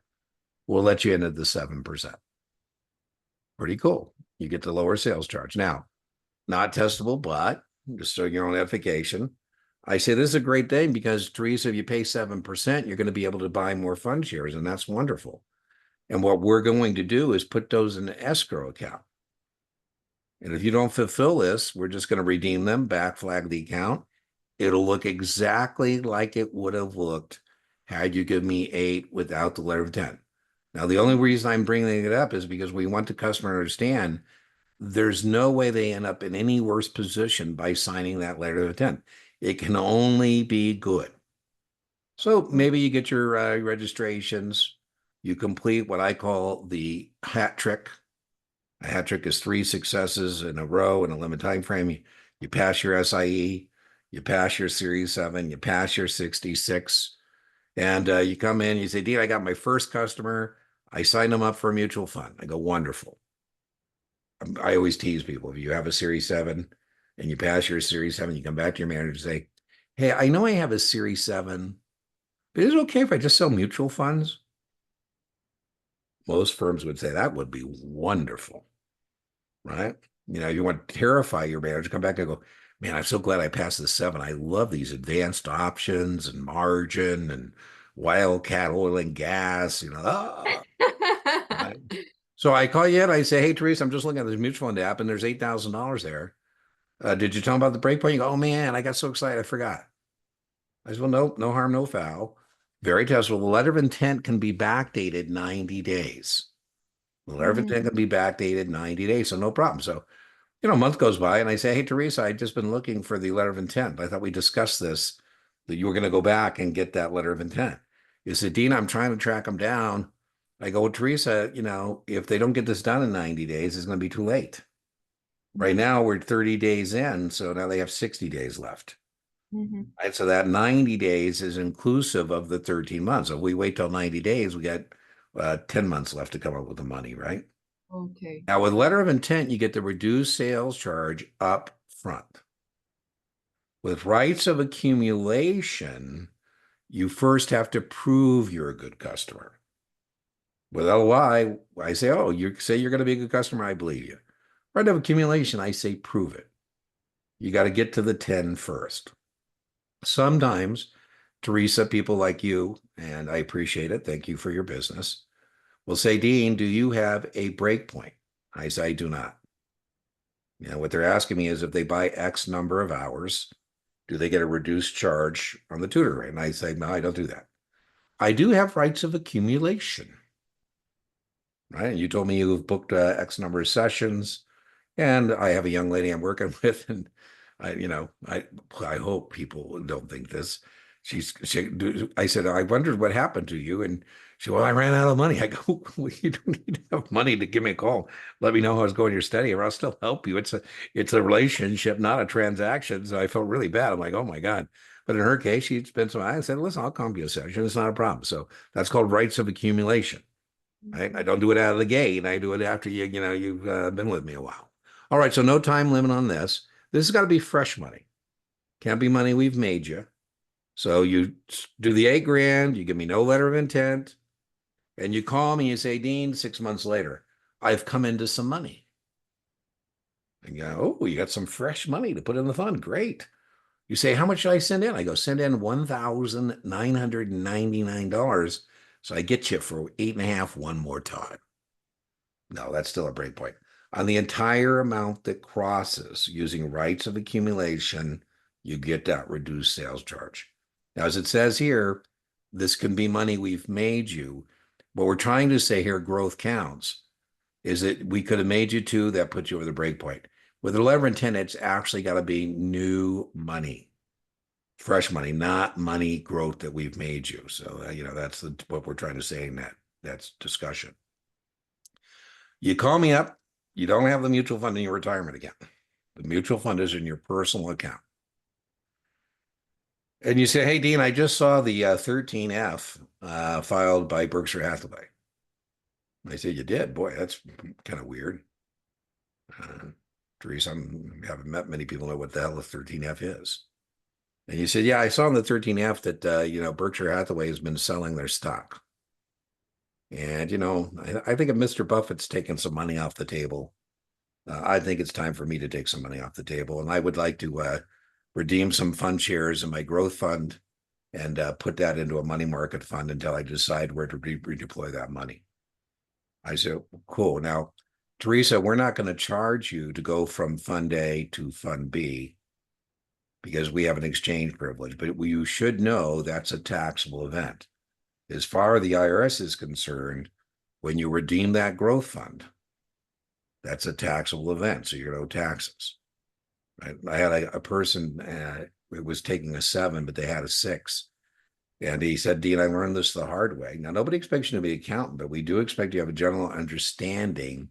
we'll let you in at the 7%. Pretty cool. You get the lower sales charge. Now, not testable, but just so your own edification, I say this is a great thing because, Teresa, if you pay 7%, you're going to be able to buy more fund shares, and that's wonderful. And what we're going to do is put those in an escrow account. And if you don't fulfill this, we're just going to redeem them, back flag the account. It'll look exactly like it would have looked had you give me 8 without the letter of intent. Now, the only reason I'm bringing it up is because we want the customer to understand there's no way they end up in any worse position by signing that letter of intent. It can only be good. So maybe you get your registrations, you complete what I call the hat trick. A hat trick is 3 successes in a row in a limited time frame. You pass your SIE, you pass your Series 7, you pass your 66, and you come in, you say, Dean, I got my first customer. I signed them up for a mutual fund. I go, wonderful. I always tease people. If you have a Series 7 and you pass your Series 7, you come back to your manager and say, hey, I know I have a Series 7, but is it okay if I just sell mutual funds? Most firms would say that would be wonderful. right? You want to terrify your manager, come back and go, man, I'm so glad I passed the 7. I love these advanced options and margin and wildcat oil and gas, right? So I call you and I say, hey, Teresa, I'm just looking at this mutual fund app and there's $8,000 there. Did you tell them about the Breakpoint? You go, oh man, I got so excited, I forgot. I said, well, nope, no harm, no foul. Very testable. The letter of intent can be backdated 90 days. The letter of intent can be backdated 90 days, so no problem. So, a month goes by and I say, hey, Teresa, I'd just been looking for the letter of intent. I thought we discussed this, that you were going to go back and get that letter of intent. You said, Dean, I'm trying to track them down. I go, well, Teresa, if they don't get this done in 90 days, it's going to be too late. Right now, we're 30 days in, so now they have 60 days left. Right, so that 90 days is inclusive of the 13 months. So if we wait till 90 days, we got 10 months left to come up with the money, right? Okay. Now, with letter of intent, you get the reduced sales charge up front. With rights of accumulation, you first have to prove you're a good customer. With LOI, I say, oh, you say you're going to be a good customer, I believe you. Right of accumulation, I say, prove it. You got to get to the 10 first. Sometimes, Teresa, people like you, and I appreciate it, thank you for your business, will say, Dean, do you have a breakpoint? I say, I do not. What they're asking me is if they buy X number of hours, do they get a reduced charge on the tutor rate? And I say, no, I don't do that. I do have rights of accumulation, right? And you told me you've booked X number of sessions, and I have a young lady I'm working with, and I hope people don't think this. I said, I wondered what happened to you, and she, well, I ran out of money. I go, well, you don't need to have money to give me a call. Let me know how it's going in your study, or I'll still help you. It's a relationship, not a transaction. So I felt really bad. I'm like, oh my God. But in her case, she'd spent some. I said, listen, I'll comp you a session. It's not a problem. So that's called rights of accumulation. Right? I don't do it out of the gate. I do it after you've been with me a while. All right. So no time limit on this. This has got to be fresh money. Can't be money we've made you. So you do the 8 grand, you give me no letter of intent, and you call me, you say, Dean, 6 months later, I've come into some money. And you go, oh, you got some fresh money to put in the fund. Great. You say, how much should I send in? I go, send in $1,999. So I get you for 8.5 one more time. No, that's still a break point. On the entire amount that crosses using rights of accumulation, you get that reduced sales charge. Now, as it says here, this can be money we've made you. What we're trying to say here, growth counts, is that we could have made you 2, that puts you over the break point. With 11 and 10, it's actually got to be new money, fresh money, not money growth that we've made you. So, that's what we're trying to say in that's discussion. You call me up, you don't have the mutual fund in your retirement account. The mutual fund is in your personal account. And you say, hey, Dean, I just saw the 13F filed by Berkshire Hathaway. I said, you did? Boy, that's kind of weird. Teresa, I haven't met many people who know what the hell the 13F is. And you said, yeah, I saw in the 13F that, Berkshire Hathaway has been selling their stock. And, I think if Mr. Buffett's taken some money off the table, I think it's time for me to take some money off the table. And I would like to redeem some fund shares in my growth fund and put that into a money market fund until I decide where to redeploy that money. I said, cool. Now, Teresa, we're not going to charge you to go from fund A to fund B because we have an exchange privilege, but you should know that's a taxable event. As far as the IRS is concerned, when you redeem that growth fund, that's a taxable event, so you're no taxes. Right? I had a person it was taking a 7, but they had a 6. And he said, Dean, I learned this the hard way. Now, nobody expects you to be an accountant, but we do expect you to have a general understanding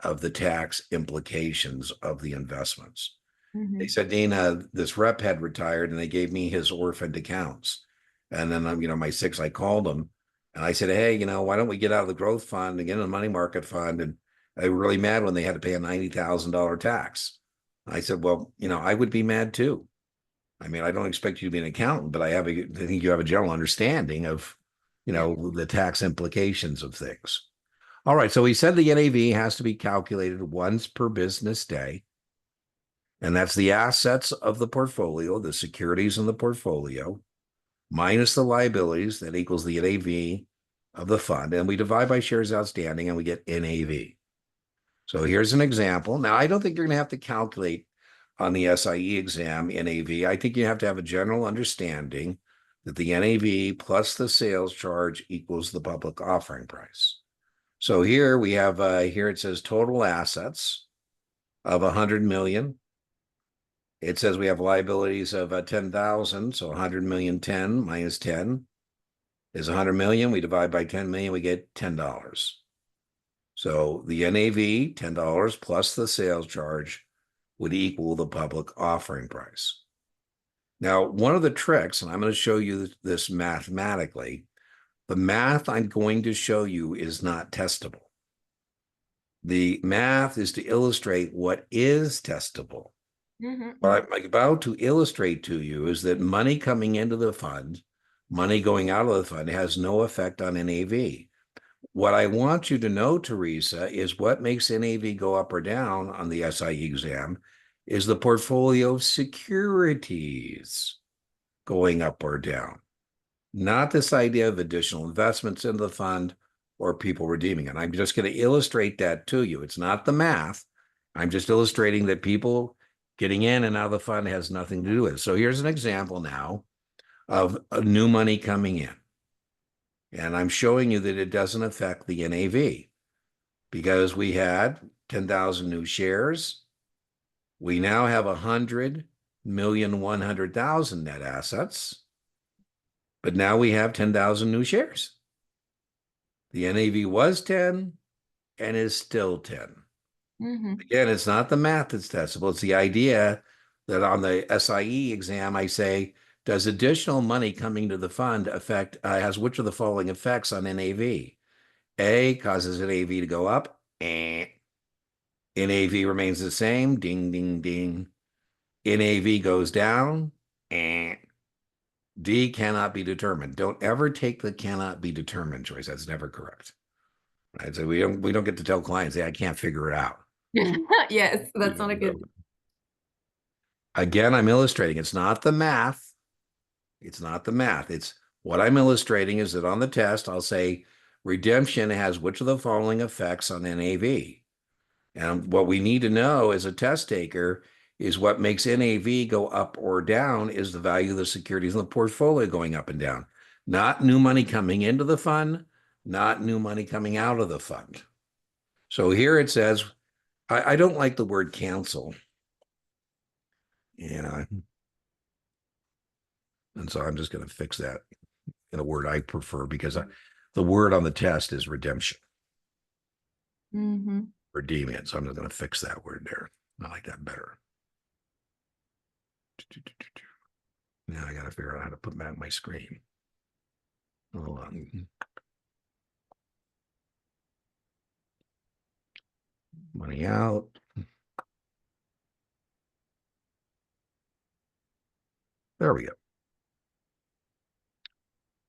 of the tax implications of the investments. They said, Dean, this rep had retired and they gave me his orphaned accounts. And then, my 6, I called them and I said, hey, why don't we get out of the growth fund and get in the money market fund? And they were really mad when they had to pay a $90,000 tax. I said, well, I would be mad too. I mean, I don't expect you to be an accountant, but I think you have a general understanding of, the tax implications of things. All right, so we said the NAV has to be calculated once per business day. And that's the assets of the portfolio, the securities in the portfolio, minus the liabilities. That equals the NAV of the fund. And we divide by shares outstanding and we get NAV. So here's an example. Now, I don't think you're going to have to calculate on the SIE exam NAV. I think you have to have a general understanding that the NAV plus the sales charge equals the public offering price. So here we have, here it says total assets of 100 million. It says we have liabilities of 10,000. So 100 million, 10 minus 10 is 100 million. We divide by 10 million, we get $10. So the NAV, $10 plus the sales charge would equal the public offering price. Now, one of the tricks, and I'm going to show you this mathematically, the math I'm going to show you is not testable. The math is to illustrate what is testable. What I'm about to illustrate to you is that money coming into the fund, money going out of the fund has no effect on NAV. What I want you to know, Teresa, is what makes NAV go up or down on the SIE exam is the portfolio of securities going up or down, not this idea of additional investments in the fund or people redeeming it. I'm just going to illustrate that to you. It's not the math. I'm just illustrating that people getting in and out of the fund has nothing to do with it. So here's an example now of new money coming in. And I'm showing you that it doesn't affect the NAV because we had 10,000 new shares. We now have 100,100,000 net assets, but now we have 10,000 new shares. The NAV was 10 and is still 10. Again, it's not the math that's testable. It's the idea that on the SIE exam, I say, does additional money coming to the fund affect, has which of the following effects on NAV? A, causes NAV to go up. NAV remains the same. Ding, ding, ding. NAV goes down. D, cannot be determined. Don't ever take the cannot be determined choice. That's never correct. Right? So we don't get to tell clients, hey, I can't figure it out. Yes, that's not a good. Again, I'm illustrating. It's not the math. It's not the math. It's what I'm illustrating is that on the test, I'll say redemption has which of the following effects on NAV. And what we need to know as a test taker is what makes NAV go up or down is the value of the securities in the portfolio going up and down, not new money coming into the fund, not new money coming out of the fund. So here it says, I don't like the word cancel. And so I'm just going to fix that in a word I prefer because the word on the test is redemption. Redeeming it. So I'm just going to fix that word there. I like that better. Now I got to figure out how to put back my screen. Hold on. Money out. There we go.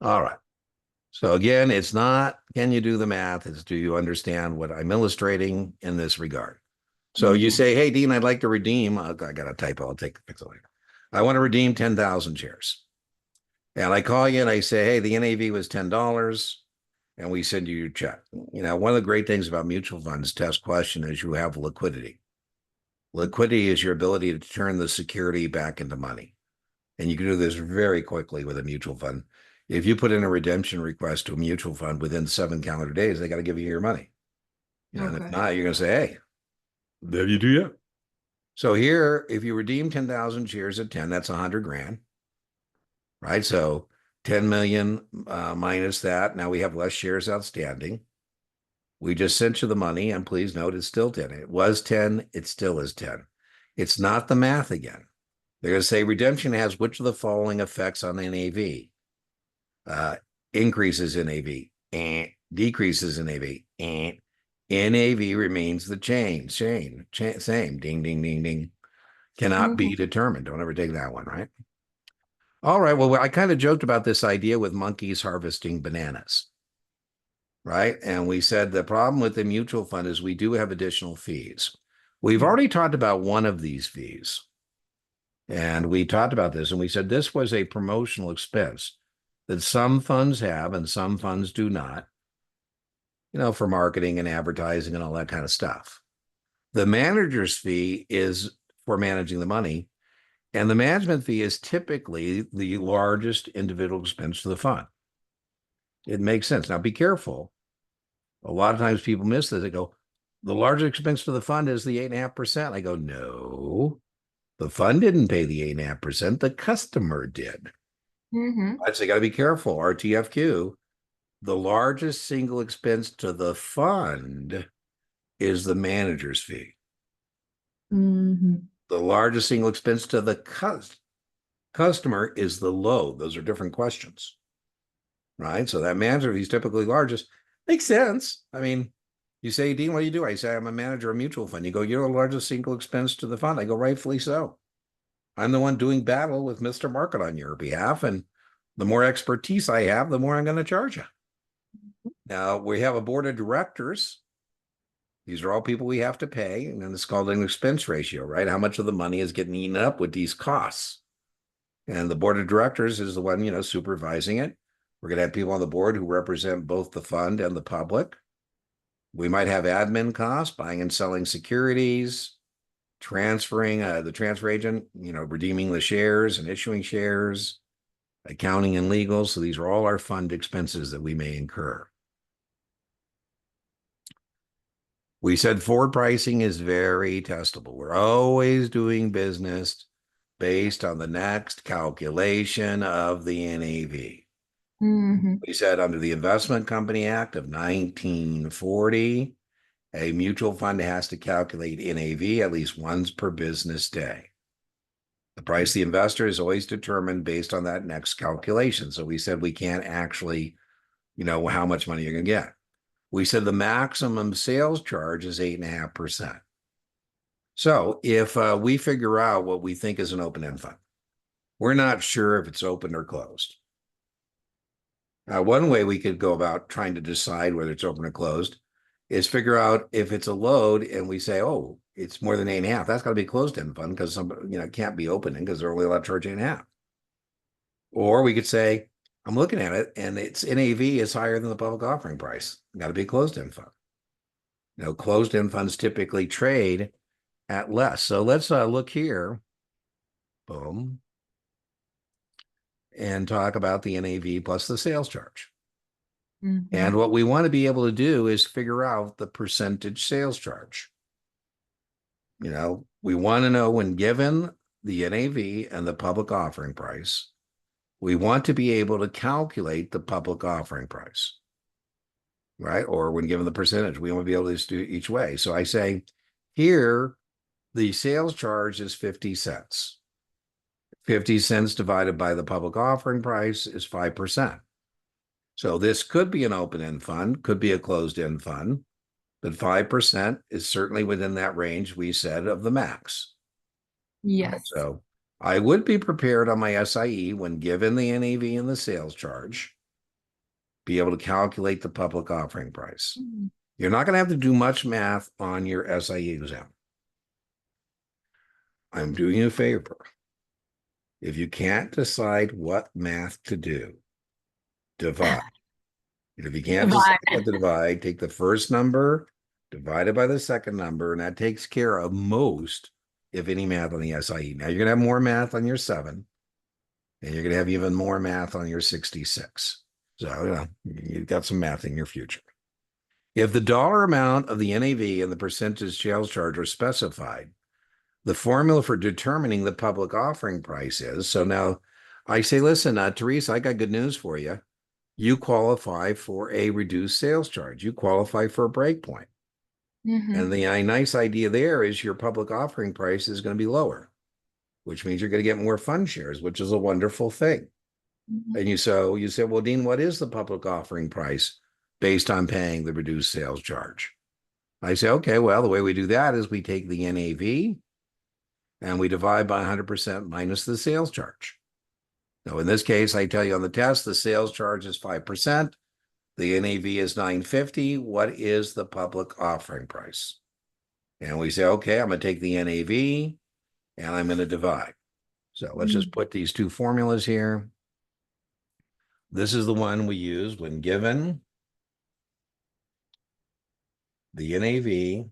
All right. So again, it's not, can you do the math? It's do you understand what I'm illustrating in this regard? So you say, hey, Dean, I'd like to redeem. I got a typo. I'll take the pixel later. I want to redeem 10,000 shares. And I call you and I say, hey, the NAV was $10 and we send you your check. You know, one of the great things about mutual funds test question is you have liquidity. Liquidity is your ability to turn the security back into money. And you can do this very quickly with a mutual fund. If you put in a redemption request to a mutual fund within 7 calendar days, they got to give you your money. You know, and if not, you're going to say, hey, there you do, yeah. So here, if you redeem 10,000 shares at 10, that's 100 grand, right? So 10 million minus that. Now we have less shares outstanding. We just sent you the money, and please note it's still 10. It was 10. It still is 10. It's not the math again. They're going to say redemption has which of the following effects on NAV? Increases NAV, and decreases NAV, and NAV remains the same. Ding, ding, ding, ding. Cannot be determined. Don't ever take that one, right? All right. Well, I kind of joked about this idea with monkeys harvesting bananas. right? And we said the problem with the mutual fund is we do have additional fees. We've already talked about one of these fees. And we talked about this and we said this was a promotional expense that some funds have and some funds do not, for marketing and advertising and all that kind of stuff. The manager's fee is for managing the money, and the management fee is typically the largest individual expense to the fund. It makes sense. Now, be careful. A lot of times people miss this. They go, the largest expense to the fund is the 8.5%. I go, no, the fund didn't pay the 8.5%. The customer did. I'd say, got to be careful. RTFQ, the largest single expense to the fund is the manager's fee. The largest single expense to the customer is the load. Those are different questions, right? So that manager fee is typically largest. Makes sense. I mean, you say, Dean, what do you do? I say, I'm a manager of a mutual fund. You go, you're the largest single expense to the fund. I go, rightfully so. I'm the one doing battle with Mr. Market on your behalf. And the more expertise I have, the more I'm going to charge you. Now, we have a board of directors. These are all people we have to pay. And then it's called an expense ratio, right? How much of the money is getting eaten up with these costs? And the board of directors is the one, supervising it. We're going to have people on the board who represent both the fund and the public. We might have admin costs, buying and selling securities, transferring the transfer agent, redeeming the shares and issuing shares, accounting and legal. So these are all our fund expenses that we may incur. We said forward pricing is very testable. We're always doing business based on the next calculation of the NAV. We said under the Investment Company Act of 1940, a mutual fund has to calculate NAV at least once per business day. The price of the investor is always determined based on that next calculation. So we said we can't actually, how much money you're going to get. We said the maximum sales charge is 8.5%. So if we figure out what we think is an open-end fund, we're not sure if it's open or closed. One way we could go about trying to decide whether it's open or closed is figure out if it's a load and we say, oh, it's more than 8.5. That's got to be a closed-end fund because it can't be opening because they're only allowed to charge 8.5. Or we could say, I'm looking at it and its NAV is higher than the public offering price. Got to be a closed-end fund. Closed-end funds typically trade at less. So let's look here. Boom. And talk about the NAV plus the sales charge. And what we want to be able to do is figure out the percentage sales charge. We want to know when given the NAV and the public offering price, we want to be able to calculate the public offering price, right? Or when given the percentage, we want to be able to do it each way. So I say here, the sales charge is 50 cents. 50 cents divided by the public offering price is 5%. So this could be an open-end fund, could be a closed-end fund, but 5% is certainly within that range we said of the max. Yes. Right? So I would be prepared on my SIE when given the NAV and the sales charge, be able to calculate the public offering price. You're not going to have to do much math on your SIE exam. I'm doing you a favor. If you can't decide what math to do, divide. And if you can't decide what to divide, take the first number, divide it by the second number, and that takes care of most, if any, math on the SIE. Now, you're going to have more math on your 7, and you're going to have even more math on your 66. So, you've got some math in your future. If the dollar amount of the NAV and the percentage sales charge are specified, the formula for determining the public offering price is, so now I say, listen, Teresa, I got good news for you. You qualify for a reduced sales charge. You qualify for a breakpoint. And the nice idea there is your public offering price is going to be lower, which means you're going to get more fund shares, which is a wonderful thing. And you say, well, Dean, what is the public offering price based on paying the reduced sales charge? I say, okay, well, the way we do that is we take the NAV and we divide by 100% minus the sales charge. Now, in this case, I tell you on the test, the sales charge is 5%. The NAV is 950. What is the public offering price? And we say, okay, I'm going to take the NAV and I'm going to divide. So let's just put these two formulas here. This is the one we use when given the NAV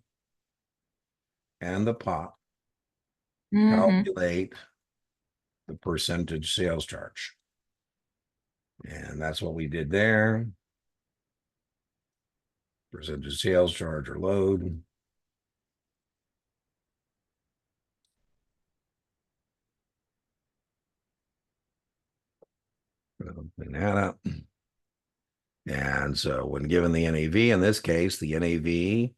and the POP, calculate the percentage sales charge. And that's what we did there. Percentage sales charge or load. Clean that up. And so when given the NAV, in this case, the NAV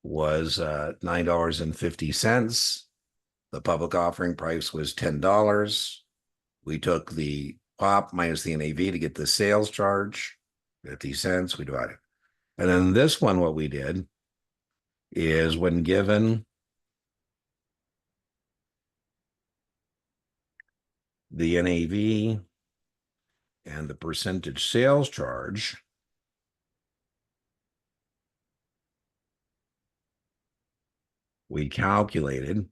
was $9.50. The public offering price was $10. We took the POP minus the NAV to get the sales charge, 50 cents. We divided. And then this one, what we did is when given the NAV and the percentage sales charge, we calculated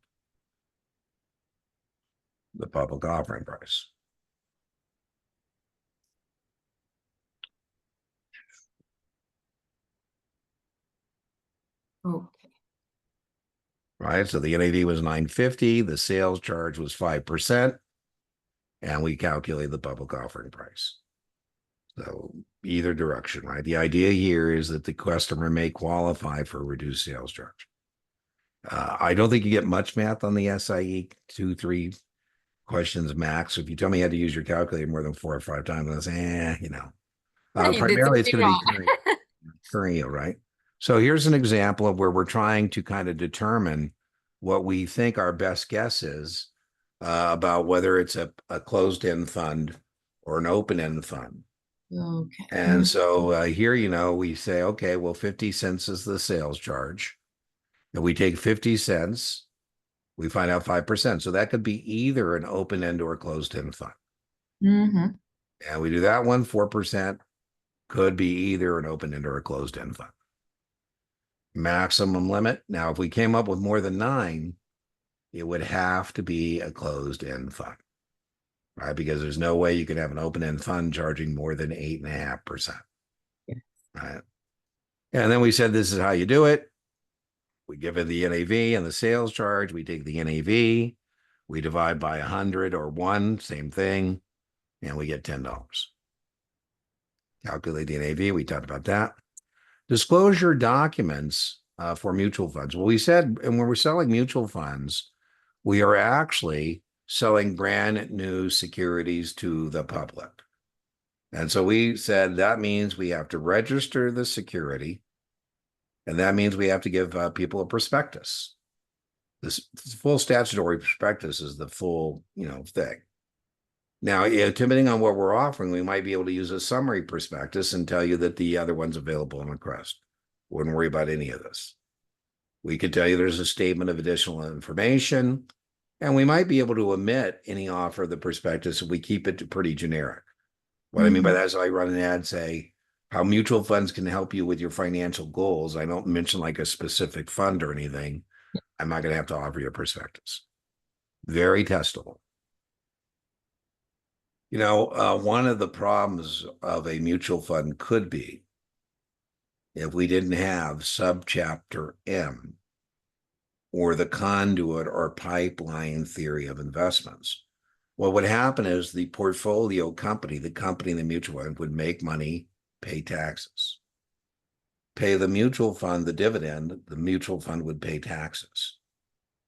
the public offering price. Okay. Right. So the NAV was 950. The sales charge was 5%. And we calculate the public offering price. So either direction, right? The idea here is that the customer may qualify for a reduced sales charge. I don't think you get much math on the SIE, 2-3 questions max. If you tell me you had to use your calculator more than 4 or 5 times, I say, you know. Primarily it's going to be current yield, right? So here's an example of where we're trying to kind of determine what we think our best guess is about whether it's a closed-end fund or an open-end fund. Okay. And so here, you know, we say, okay, well, 50 cents is the sales charge. And we take 50 cents, we find out 5%. So that could be either an open-end or a closed-end fund. And we do that one, 4%, could be either an open-end or a closed-end fund. Maximum limit. Now, if we came up with more than 9, it would have to be a closed-end fund, right? Because there's no way you could have an open-end fund charging more than 8.5%, right? And then we said, this is how you do it. We give it the NAV and the sales charge. We take the NAV, we divide by 100 or 1, same thing, and we get $10. Calculate the NAV. We talked about that. Disclosure documents for mutual funds. Well, we said, and when we're selling mutual funds, we are actually selling brand new securities to the public. And so we said that means we have to register the security, and that means we have to give people a prospectus. This full statutory prospectus is the full, thing. Now, depending on what we're offering, we might be able to use a summary prospectus and tell you that the other one's available on request. Wouldn't worry about any of this. We could tell you there's a statement of additional information, and we might be able to omit any offer of the prospectus if we keep it pretty generic. What I mean by that is I run an ad, say, how mutual funds can help you with your financial goals. I don't mention like a specific fund or anything. I'm not going to have to offer you a prospectus. Very testable. One of the problems of a mutual fund could be if we didn't have subchapter M or the conduit or pipeline theory of investments. What would happen is the portfolio company, the company in the mutual fund, would make money, pay taxes. Pay the mutual fund the dividend, the mutual fund would pay taxes.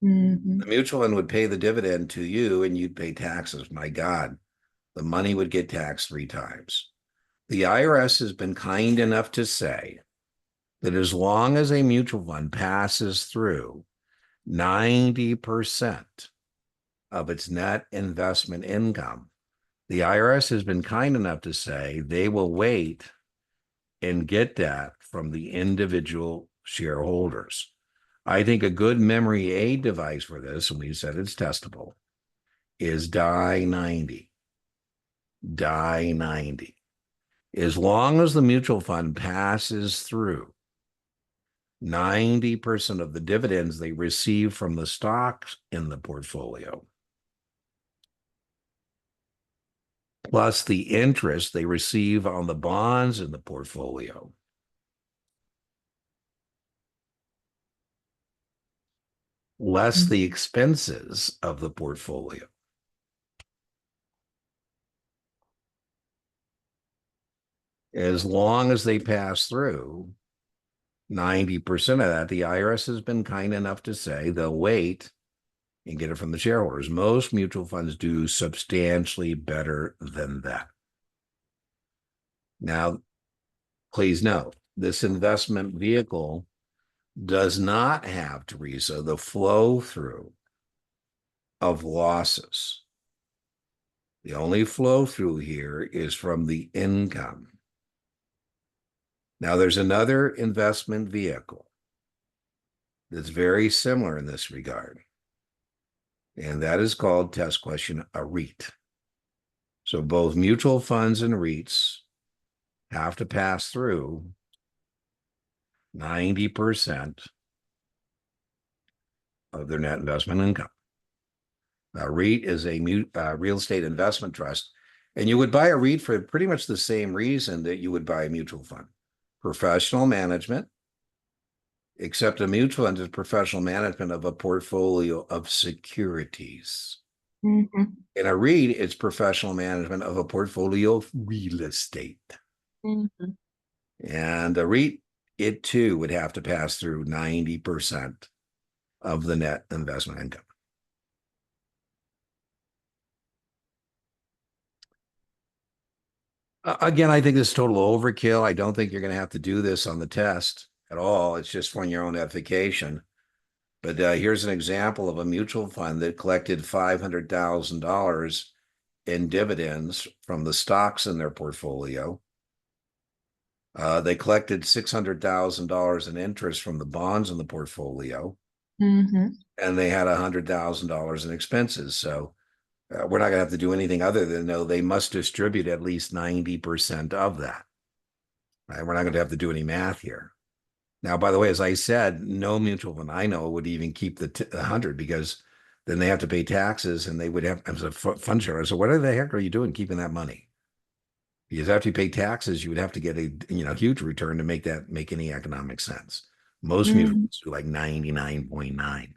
The mutual fund would pay the dividend to you and you'd pay taxes. My God, the money would get taxed 3 times. The IRS has been kind enough to say that as long as a mutual fund passes through 90% of its net investment income, the IRS has been kind enough to say they will wait and get that from the individual shareholders. I think a good memory aid device for this, and we said it's testable, is die 90. Die 90. As long as the mutual fund passes through 90% of the dividends they receive from the stocks in the portfolio, plus the interest they receive on the bonds in the portfolio, less the expenses of the portfolio. As long as they pass through 90% of that, the IRS has been kind enough to say they'll wait and get it from the shareholders. Most mutual funds do substantially better than that. Now, please note, this investment vehicle does not have, Teresa, the flow through of losses. The only flow through here is from the income. Now, there's another investment vehicle that's very similar in this regard, and that is called, test question, a REIT. So both mutual funds and REITs have to pass through 90% of their net investment income. A REIT is a real estate investment trust, and you would buy a REIT for pretty much the same reason that you would buy a mutual fund. Professional management, except a mutual fund is professional management of a portfolio of securities. Mm-hmm. In a REIT, it's professional management of a portfolio of real estate. Mm-hmm. And a REIT, it too would have to pass through 90% of the net investment income. Again, I think this is total overkill. I don't think you're going to have to do this on the test at all. It's just for your own edification. But here's an example of a mutual fund that collected $500,000 in dividends from the stocks in their portfolio. They collected $600,000 in interest from the bonds in the portfolio. Mm-hmm. And they had $100,000 in expenses. So we're not going to have to do anything other than know they must distribute at least 90% of that. Right? We're not going to have to do any math here. Now, by the way, as I said, no mutual fund I know would even keep the 100 because then they have to pay taxes and they would have as a fund share. So what the heck are you doing keeping that money? Because after you pay taxes, you would have to get a huge return to make any economic sense. Most mutual funds do like 99.9.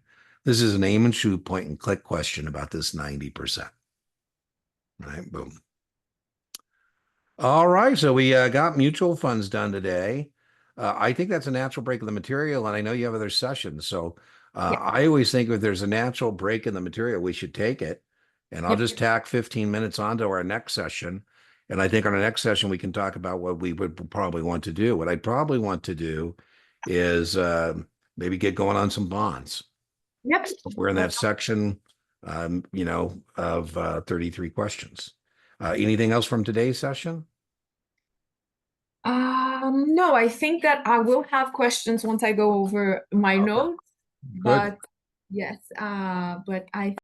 This is an aim and shoot point and click question about this 90%. All right, boom. All right, so we got mutual funds done today. I think that's a natural break in the material, and I know you have other sessions. So I always think if there's a natural break in the material, we should take it. And I'll just tack 15 minutes onto our next session. And I think on our next session, we can talk about what we would probably want to do. What I'd probably want to do is maybe get going on some bonds. Yep. We're in that section, of 33 questions. Anything else from today's session? No, I think that I will have questions once I go over my notes, Good. but yes, but I